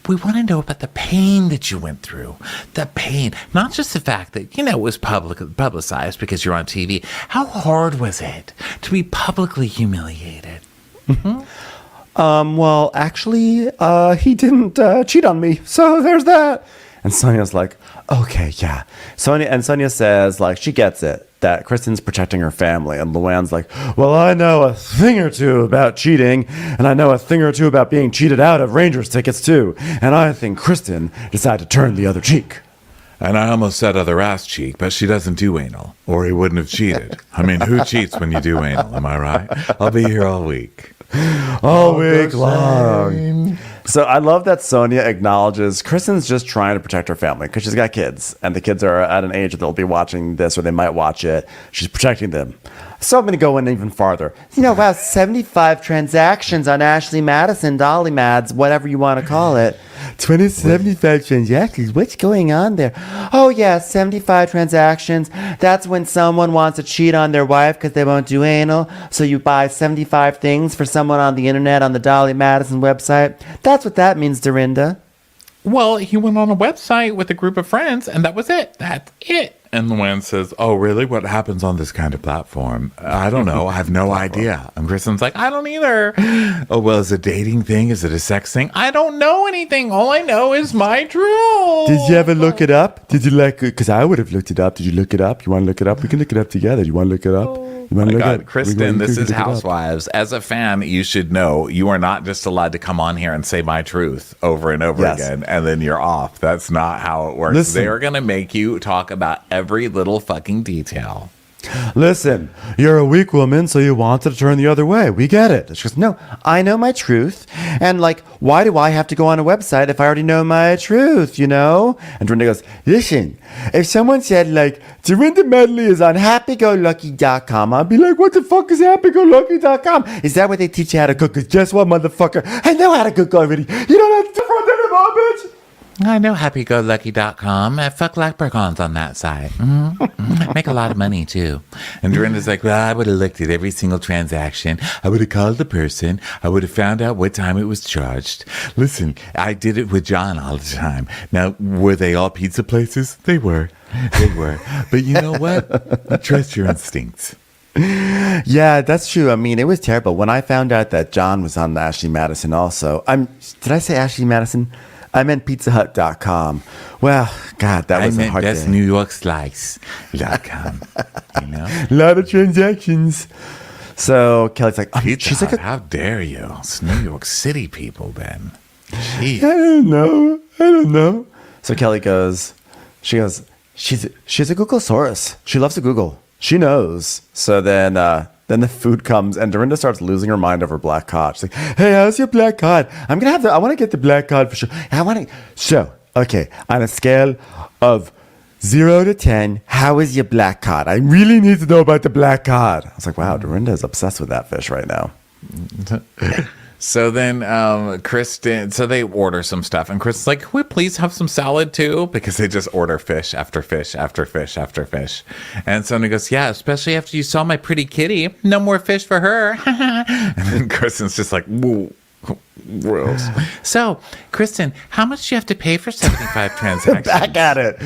We want to know about the pain that you went through. The pain. Not just the fact that, it was publicized because you're on TV. How hard was it to be publicly humiliated? Mm-hmm. Well, actually, he didn't cheat on me. So there's that. And Sonia's like, okay, yeah. Sonia says, she gets it, that Kristen's protecting her family. And Luann's like, well, I know a thing or two about cheating, and I know a thing or two about being cheated out of Rangers tickets, too. And I think Kristen decided to turn the other cheek. And I almost said other ass cheek, but she doesn't do anal, or he wouldn't have cheated. I mean, who cheats when you do anal, am I right? I'll be here all week. All week long. So I love that Sonia acknowledges Kristen's just trying to protect her family because she's got kids and the kids are at an age that they'll be watching this or they might watch it. She's protecting them. So I'm going to go in even farther. Wow, 75 transactions on Ashley Madison, Dolly Mads, whatever you want to call it. 75 transactions. What's going on there? Oh, yeah, 75 transactions. That's when someone wants to cheat on their wife because they won't do anal. So you buy 75 things for someone on the internet on the Dolly Madison website. That's what that means, Dorinda. Well, he went on a website with a group of friends, and that was it. That's it. And Luann says, oh, really? What happens on this kind of platform? I don't know. I have no idea. And Kristen's like, I don't either. Oh, well, is it a dating thing? Is it a sex thing? I don't know anything. All I know is my truth. Did you ever look it up? Did you because I would have looked it up. Did you look it up? You want to look it up? We can look it up together. You want to look it up? You want to look it up? Kristen, this is Housewives. As a fan, you should know you are not just allowed to come on here and say my truth over and over again, and then you're off. That's not how it works. Listen. They are going to make you talk about every little fucking detail. Listen, you're a weak woman, so you wanted to turn the other way. We get it. She goes, no, I know my truth. And why do I have to go on a website if I already know my truth, And Dorinda goes, listen, if someone said, Dorinda Medley is on happygolucky.com, I'd be like, what the fuck is happygolucky.com? Is that where they teach you how to cook? Because guess what, motherfucker? I know how to cook already. You don't have to front anymore, bitch. I know happygolucky.com. Fuck leprechauns on that site. Mm-hmm. Make a lot of money, too. And Dorinda's like, well, I would have looked at every single transaction. I would have called the person. I would have found out what time it was charged. Listen, I did it with John all the time. Now, were they all pizza places? They were. But you know what? Trust your instincts. Yeah, that's true. I mean, it was terrible. When I found out that John was on Ashley Madison also, did I say Ashley Madison? I meant pizzahut.com. Well, God, that was a hard that's day. NewYorkSlice.com. A lot of transactions. So Kelly's like, Pizza Hut, how dare you? It's New York City people, Ben. I don't know. So Kelly goes, she's a Googlesaurus. She loves to Google. She knows. So then the food comes and Dorinda starts losing her mind over black cod. She's like, hey, how's your black cod? I want to get the black cod for sure. Okay, on a scale of 0 to 10, how is your black cod? I really need to know about the black cod. I was like, wow, Dorinda is obsessed with that fish right now. So then Kristen, so they order some stuff. And Kristen's like, can we please have some salad too? Because they just order fish after fish after fish after fish. And Sonia goes, yeah, especially after you saw my pretty kitty. No more fish for her. And then Kristen's just like, whoa. Gross. So, Kristen, how much do you have to pay for 75 transactions? Back at it.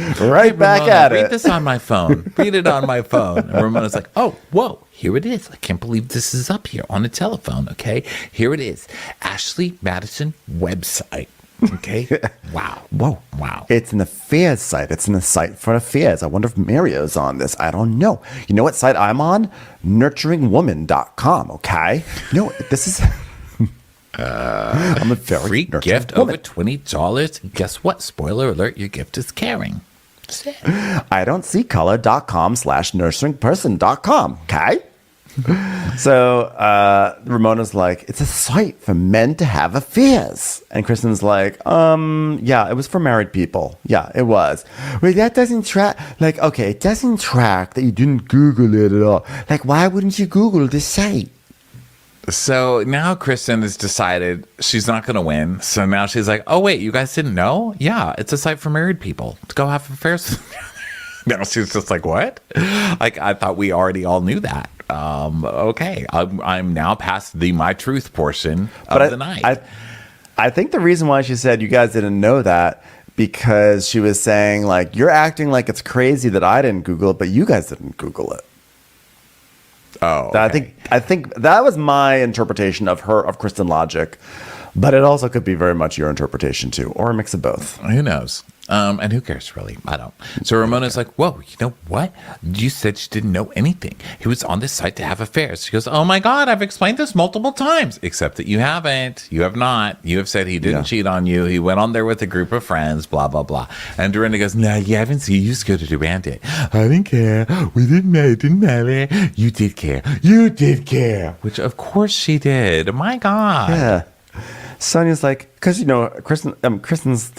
Back at it. Read this on my phone. Read it on my phone. And Ramona's like, oh, whoa, here it is. I can't believe this is up here on a telephone, okay? Here it is. Ashley Madison website. Okay? Wow. Whoa. Wow. It's an affairs site. It's a site for affairs. I wonder if Mario's on this. I don't know. You know what site I'm on? Nurturingwoman.com, okay? No, this is... I'm a very free gift woman. over $20. Guess what? Spoiler alert, your gift is caring. That's it. I don't see color.com/nurturingperson.com, okay? So Ramona's like, it's a site for men to have affairs. And Kristen's like, yeah, it was for married people. Yeah, it was. Wait, that doesn't track. Okay, it doesn't track that you didn't Google it at all. Why wouldn't you Google this site? So now Kristen has decided she's not going to win. So now she's like, oh, wait, you guys didn't know? Yeah, it's a site for married people to go have affairs. Now she's just like, what? I thought we already all knew that. Okay, I'm now past the my truth portion of the night. I think the reason why she said you guys didn't know that because she was saying, you're acting like it's crazy that I didn't Google it, but you guys didn't Google it. Oh, okay. I think that was my interpretation of Kristen logic, but it also could be very much your interpretation too, or a mix of both. Who knows? And who cares, really? I don't. So Ramona's like, whoa, you know what? You said she didn't know anything. He was on this site to have affairs. She goes, oh my God, I've explained this multiple times, except that you haven't. You have not. You have said he didn't cheat on you. He went on there with a group of friends, blah, blah, blah. And Dorinda goes, no, you haven't seen. You just go to Durant. I didn't care. We didn't know. It didn't matter. You did care. You did care. Which, of course, she did. My God. Yeah. Sonia's like, because,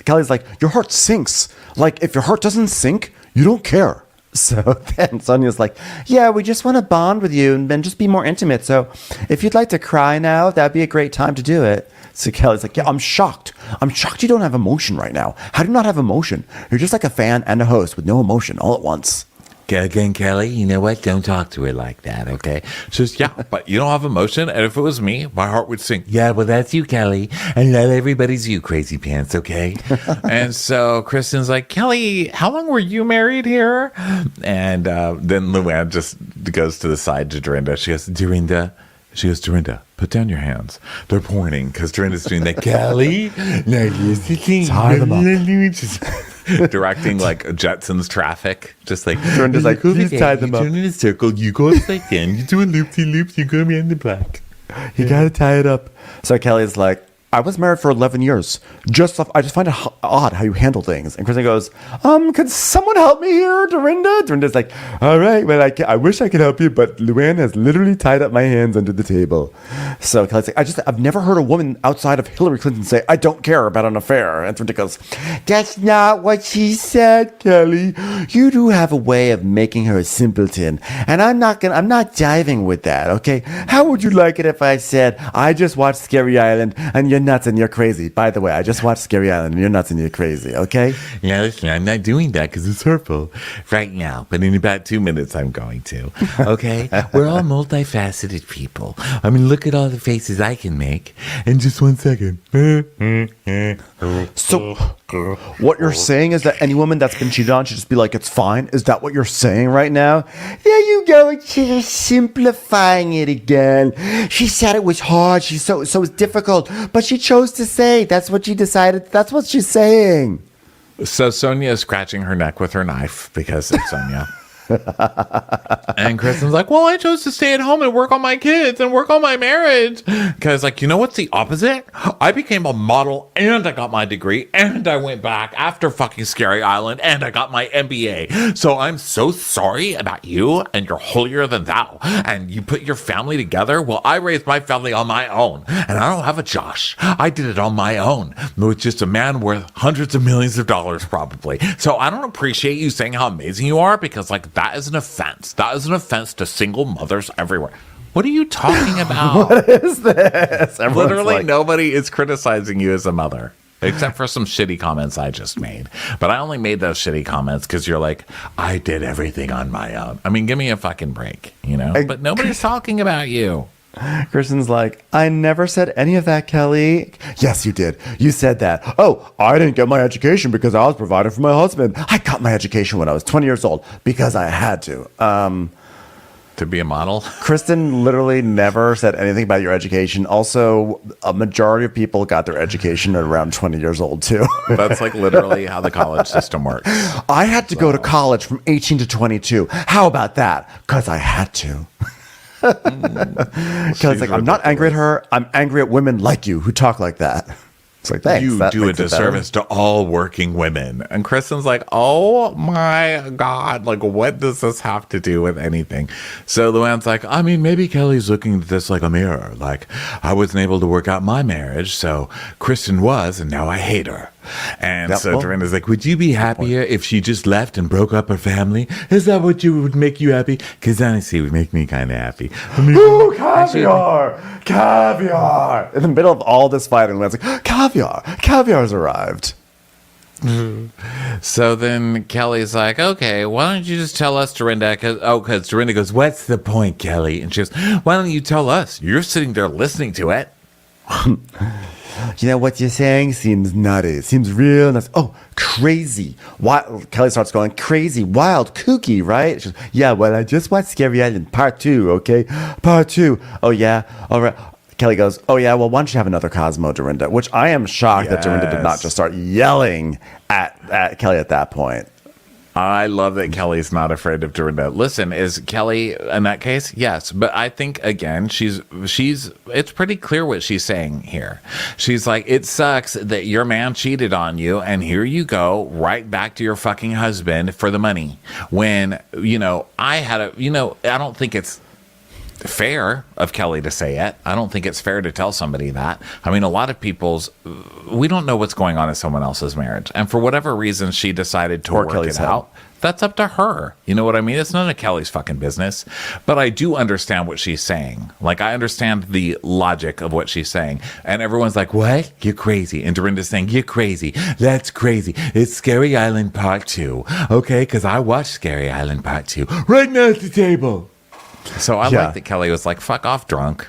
Kelly's like, your heart sinks. Like, if your heart doesn't sink, you don't care. So then Sonia's like, yeah, we just want to bond with you and then just be more intimate. So if you'd like to cry now, that'd be a great time to do it. So Kelly's like, yeah, I'm shocked. I'm shocked you don't have emotion right now. How do you not have emotion? You're just like a fan and a host with no emotion all at once. Again, Kelly, you know what? Don't talk to her like that, okay? She says, yeah, but you don't have emotion. And if it was me, my heart would sink. Yeah, well, that's you, Kelly. And not everybody's you, crazy pants, okay? And so Kristen's like, Kelly, how long were you married here? And then Luann just goes to the side to Dorinda. She goes, Dorinda, put down your hands. They're pointing because Dorinda's doing that. Kelly, now here's the thing. Tie them up. Directing like Jetsons traffic. Just like, Dorinda's like, please tie them up. You turn in a circle, you go upside down, you do a loop-de-loop, you go around the block. You gotta tie it up. So Kelly's like, I was married for 11 years. I just find it odd how you handle things. And Kristen goes, could someone help me here, Dorinda? Dorinda's like, all right, well, I wish I could help you, but Luann has literally tied up my hands under the table. So Kelly's like, I've never heard a woman outside of Hillary Clinton say, I don't care about an affair. And Dorinda goes, that's not what she said, Kelly. You do have a way of making her a simpleton. And I'm not jiving with that, okay? How would you like it if I said, I just watched Scary Island and you're nuts and you're crazy? By the way, I just watched Scary Island and you're nuts and you're crazy, okay? Yeah, listen, I'm not doing that because it's hurtful right now. But in about 2 minutes, I'm going to. Okay? We're all multifaceted people. I mean, look at all the faces I can make in just 1 second. So what you're saying is that any woman that's been cheated on should just be like, it's fine? Is that what you're saying right now? There you go. She's simplifying it again. She said it was hard. So it was difficult. But she chose to say that's what she decided. That's what she's saying. So Sonia is scratching her neck with her knife because it's Sonia. And Kristen's like, well, I chose to stay at home and work on my kids and work on my marriage. Because, like, you know what's the opposite? I became a model and I got my degree and I went back after fucking Scary Island and I got my MBA. So I'm so sorry about you and you're holier than thou. And you put your family together. Well, I raised my family on my own and I don't have a Josh. I did it on my own with just a man worth hundreds of millions of dollars probably. So I don't appreciate you saying how amazing you are because, like, that is an offense. That is an offense to single mothers everywhere. What are you talking about? What is this? Everyone's Literally like, nobody is criticizing you as a mother. Except for some shitty comments I just made. But I only made those shitty comments because you're like, I did everything on my own. I mean, give me a fucking break, you know? But nobody's talking about you. Kristen's like, I never said any of that, Kelly. Yes, you did. You said that. Oh, I didn't get my education because I was providing for my husband. I got my education when I was 20 years old because I had to. To be a model? Kristen literally never said anything about your education. Also, a majority of people got their education at around 20 years old, too. That's like literally how the college system works. I had to go to college from 18 to 22. How about that? Because I had to. Kelly's like, I'm not angry at her. I'm angry at women like you who talk like that. It's like, thanks. You That do a makes it better. disservice to all working women. And Kristen's like, oh my God, like, what does this have to do with anything? So Luann's like, I mean, maybe Kelly's looking at this like a mirror. Like, I wasn't able to work out my marriage, so Kristen was, and now I hate her. And Yep, so well, Dorinda's like, Would you be happier if she just left and broke up her family? Is that what would make you happy? Because honestly, it would make me kind of happy. Ooh, caviar! Caviar! In the middle of all this fighting, Luann's like, caviar! Caviar's arrived. So then Kelly's like, okay, why don't you just tell us, Dorinda? Because Dorinda goes, What's the point, Kelly? and she goes, why don't you tell us? You're sitting there listening to it. You know, what you're saying seems nutty. It seems real nuts. Oh, crazy. Wild. Kelly starts going, crazy, wild, kooky, right? She goes, yeah, well, I just watched Scary Island Part 2, okay? Part 2. Oh, yeah? All right. Kelly goes, oh, yeah, well, why don't you have another Cosmo, Dorinda? Which I am shocked that Dorinda did not Yes. just start yelling at Kelly at that point. I love that Kelly's not afraid of Dorinda. Listen, is Kelly in that case? Yes. But I think, again, it's pretty clear what she's saying here. She's like, it sucks that your man cheated on you, and here you go, right back to your fucking husband for the money. When, I don't think it's fair of Kelly to say it. I don't think it's fair to tell somebody that. I mean, a lot of we don't know what's going on in someone else's marriage. And for whatever reason she decided to work Kelly's it out, that's up to her. You know what I mean? It's none of Kelly's fucking business. But I do understand what she's saying. Like, I understand the logic of what she's saying. And everyone's like, what? You're crazy. And Dorinda's saying, you're crazy. That's crazy. It's Scary Island Part 2. Okay? Because I watched Scary Island Part 2 right now at the table. So I like that Kelly was like, fuck off, drunk.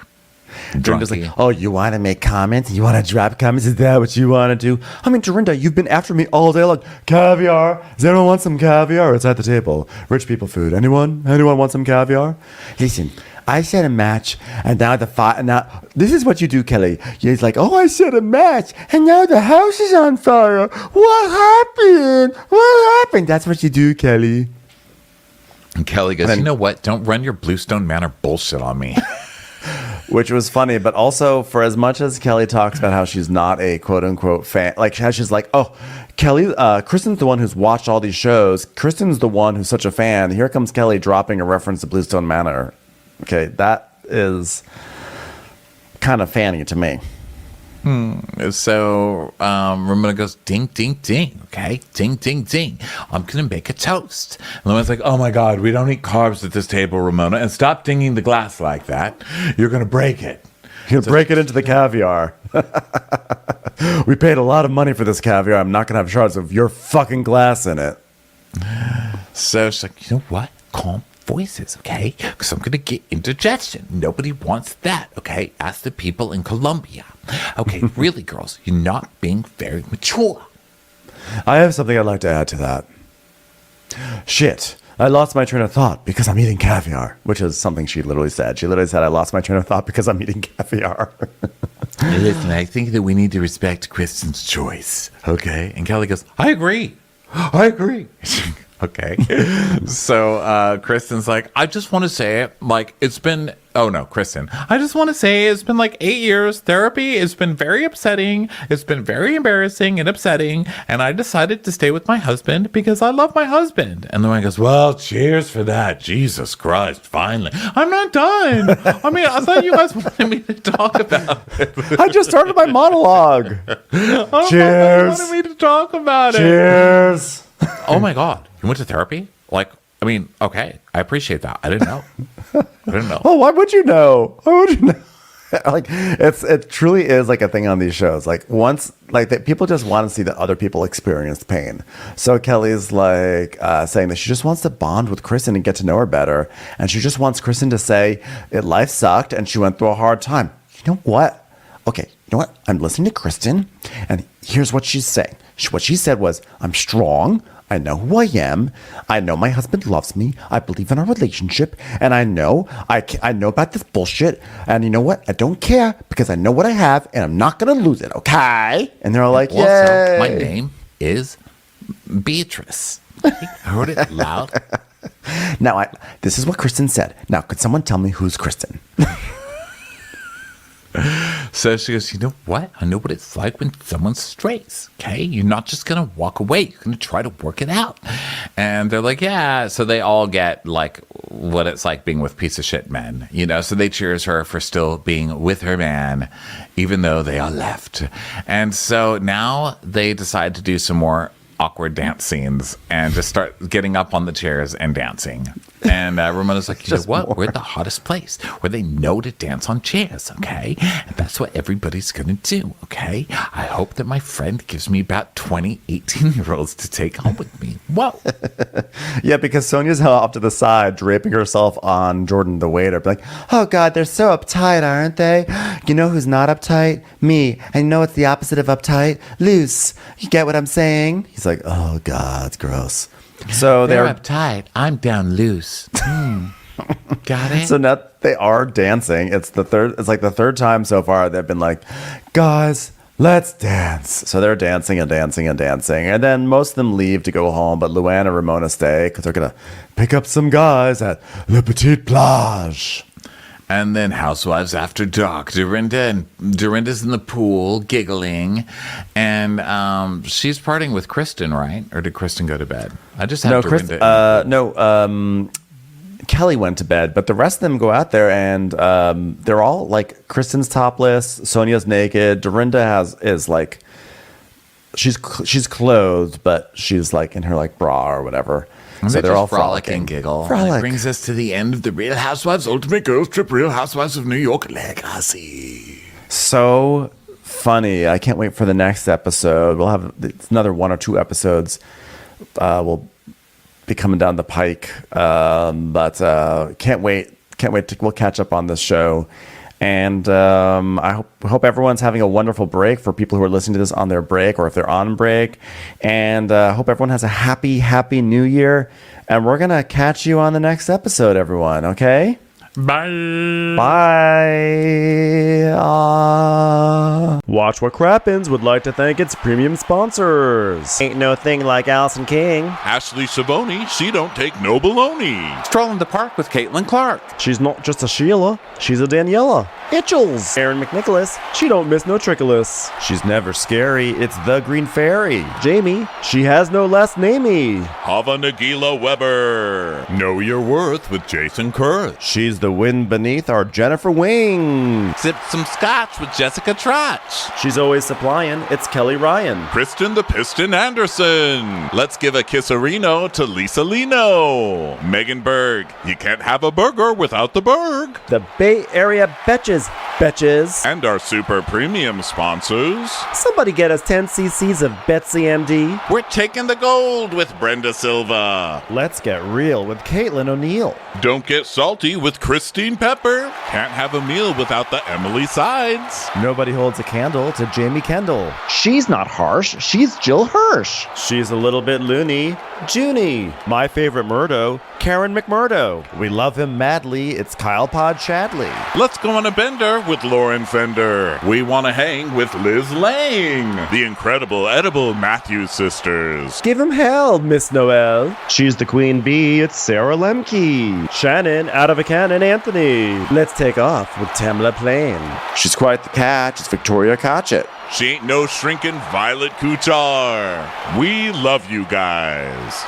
Dorinda's like, oh, you want to make comments? You want to drop comments? Is that what you want to do? I mean, Dorinda, you've been after me all day long. Caviar. Does anyone want some caviar? It's at the table. Rich people food. Anyone? Anyone want some caviar? Listen, I set a match, and now now this is what you do, Kelly. You're like, oh, I set a match, and now the house is on fire. What happened? What happened? That's what you do, Kelly. And Kelly goes, you know what? Don't run your Bluestone Manor bullshit on me. Which was funny, but also for as much as Kelly talks about how she's not a quote unquote fan, like how she's like, oh, Kelly, Kristen's the one who's watched all these shows. Kristen's the one who's such a fan. Here comes Kelly dropping a reference to Bluestone Manor. Okay, that is kind of fanny to me. So Ramona goes, ding, ding, ding. Okay, ding, ding, ding. I'm going to make a toast. And Luann's like, oh my God, we don't eat carbs at this table, Ramona. And stop dinging the glass like that. You're going to break it. You're going to break it into the caviar. We paid a lot of money for this caviar. I'm not going to have shards of your fucking glass in it. So she's like, you know what? Calm voices, okay? Because I'm going to get indigestion. Nobody wants that, okay? Ask the people in Colombia. Okay, really, girls, you're not being very mature. I have something I'd like to add to that. Shit. I lost my train of thought because I'm eating caviar, which is something she literally said. She literally said, I lost my train of thought because I'm eating caviar. Listen, I think that we need to respect Kristen's choice, okay? And Kelly goes, I agree. I agree. Okay. So Kristen's like, I just want to say it. Like, it's been, oh no, Kristen. I just want to say it's been like 8 years. Therapy has been very upsetting. It's been very embarrassing and upsetting. And I decided to stay with my husband because I love my husband. And the one goes, well, cheers for that. Jesus Christ, finally. I'm not done. I mean, I thought you guys wanted me to talk about it. I just started my monologue. Cheers. You wanted me to talk about it. Cheers. Oh my God. You went to therapy? Like, I mean, okay. I appreciate that. I didn't know. Oh, why would you know? Why would you know? Like, it truly is like a thing on these shows. Like, once, like, that people just want to see that other people experience pain. So Kelly's like saying that she just wants to bond with Kristen and get to know her better. And she just wants Kristen to say, life sucked and she went through a hard time. You know what? Okay, you know what? I'm listening to Kristen, and here's what she's saying. What she said was, I'm strong. I know who I am. I know my husband loves me. I believe in our relationship. And I know about this bullshit. And you know what? I don't care because I know what I have and I'm not going to lose it. Okay? And they're all like, also, yay. My name is Beatrice. I heard it loud. Now, this is what Kristen said. Now, could someone tell me who's Kristen? So she goes, you know what? I know what it's like when someone strays, okay? You're not just going to walk away. You're going to try to work it out. And they're like, yeah. So they all get like what it's like being with piece of shit men, you know? So they cheers her for still being with her man, even though they are left. And so now they decide to do some more awkward dance scenes and just start getting up on the chairs and dancing. And Ramona's like, you know what? We're the hottest place where they know to dance on chairs, okay? And that's what everybody's going to do, okay? I hope that my friend gives me about 20 18-year-olds to take home with me. Whoa. Yeah, because Sonia's off to the side, draping herself on Jordan the waiter. Like, oh, God, they're so uptight, aren't they? You know who's not uptight? Me. I know it's the opposite of uptight. Loose. You get what I'm saying? He's like, oh, God, it's gross. So they're uptight. I'm down loose. Got it? So now they are dancing. It's like the third time so far they've been like, guys, let's dance. So they're dancing and dancing and dancing. And then most of them leave to go home, but Luann and Ramona stay because they're going to pick up some guys at Le Petit Plage. And then Housewives After Dark. Dorinda's in the pool, giggling. And she's partying with Kristen, right? Or did Kristen go to bed? I just have Dorinda. Kelly went to bed, but the rest of them go out there and they're all like, Kristen's topless, Sonia's naked, Dorinda is like, she's clothed, but she's like in her like bra or whatever. So they're all frolic and giggle. Frolic. And it brings us to the end of the Real Housewives Ultimate Girls Trip Real Housewives of New York Legacy. So funny. I can't wait for the next episode. We'll have another 1 or 2 episodes. We'll be coming down the pike. But can't wait. We'll catch up on this show. And I hope everyone's having a wonderful break for people who are listening to this on their break or if they're on break. And hope everyone has a happy new year. And we're going to catch you on the next episode, everyone. Okay? Bye. Bye. Watch What Crappens would like to thank its premium sponsors. Ain't no thing like Allison King. Ashley Savoni, she don't take no baloney. Stroll in the park with Caitlin Clark. She's not just a Sheila, she's a Daniela. Itchels. Aaron McNicholas, she don't miss no trickolas. She's never scary, it's the Green Fairy. Jamie, she has no last namey. Hava Nagila Weber. Know your worth with Jason Kurth. She's the wind beneath our Jennifer Wing. Sip some scotch with Jessica Trotch. She's always supplying, it's Kelly Ryan. Kristen the Piston Anderson. Let's give a kisserino to Lisa Lino. Megan Berg. You can't have a burger without the Berg. The Bay Area Betches. And our super premium sponsors. Somebody get us 10 cc's of Betsy MD. We're taking the gold with Brenda Silva. Let's get real with Caitlin O'Neill. Don't get salty with Christine Pepper. Can't have a meal without the Emily Sides. Nobody holds a candle to Jamie Kendall. She's not harsh, she's Jill Hirsch. She's a little bit loony. Junie. My favorite Murdo, Karen McMurdo. We love him madly. It's Kyle Pod Shadley. Let's go on a bender with Lauren Fender. We want to hang with Liz Lang. The incredible edible Matthews sisters. Give him hell, Miss Noel. She's the queen bee, it's Sarah Lemke. Shannon, out of a cannon, Anthony. Let's take off with Tamla Plain. She's quite the catch. It's Victoria Cotchett. She ain't no shrinking Violet Kuchar. We love you guys.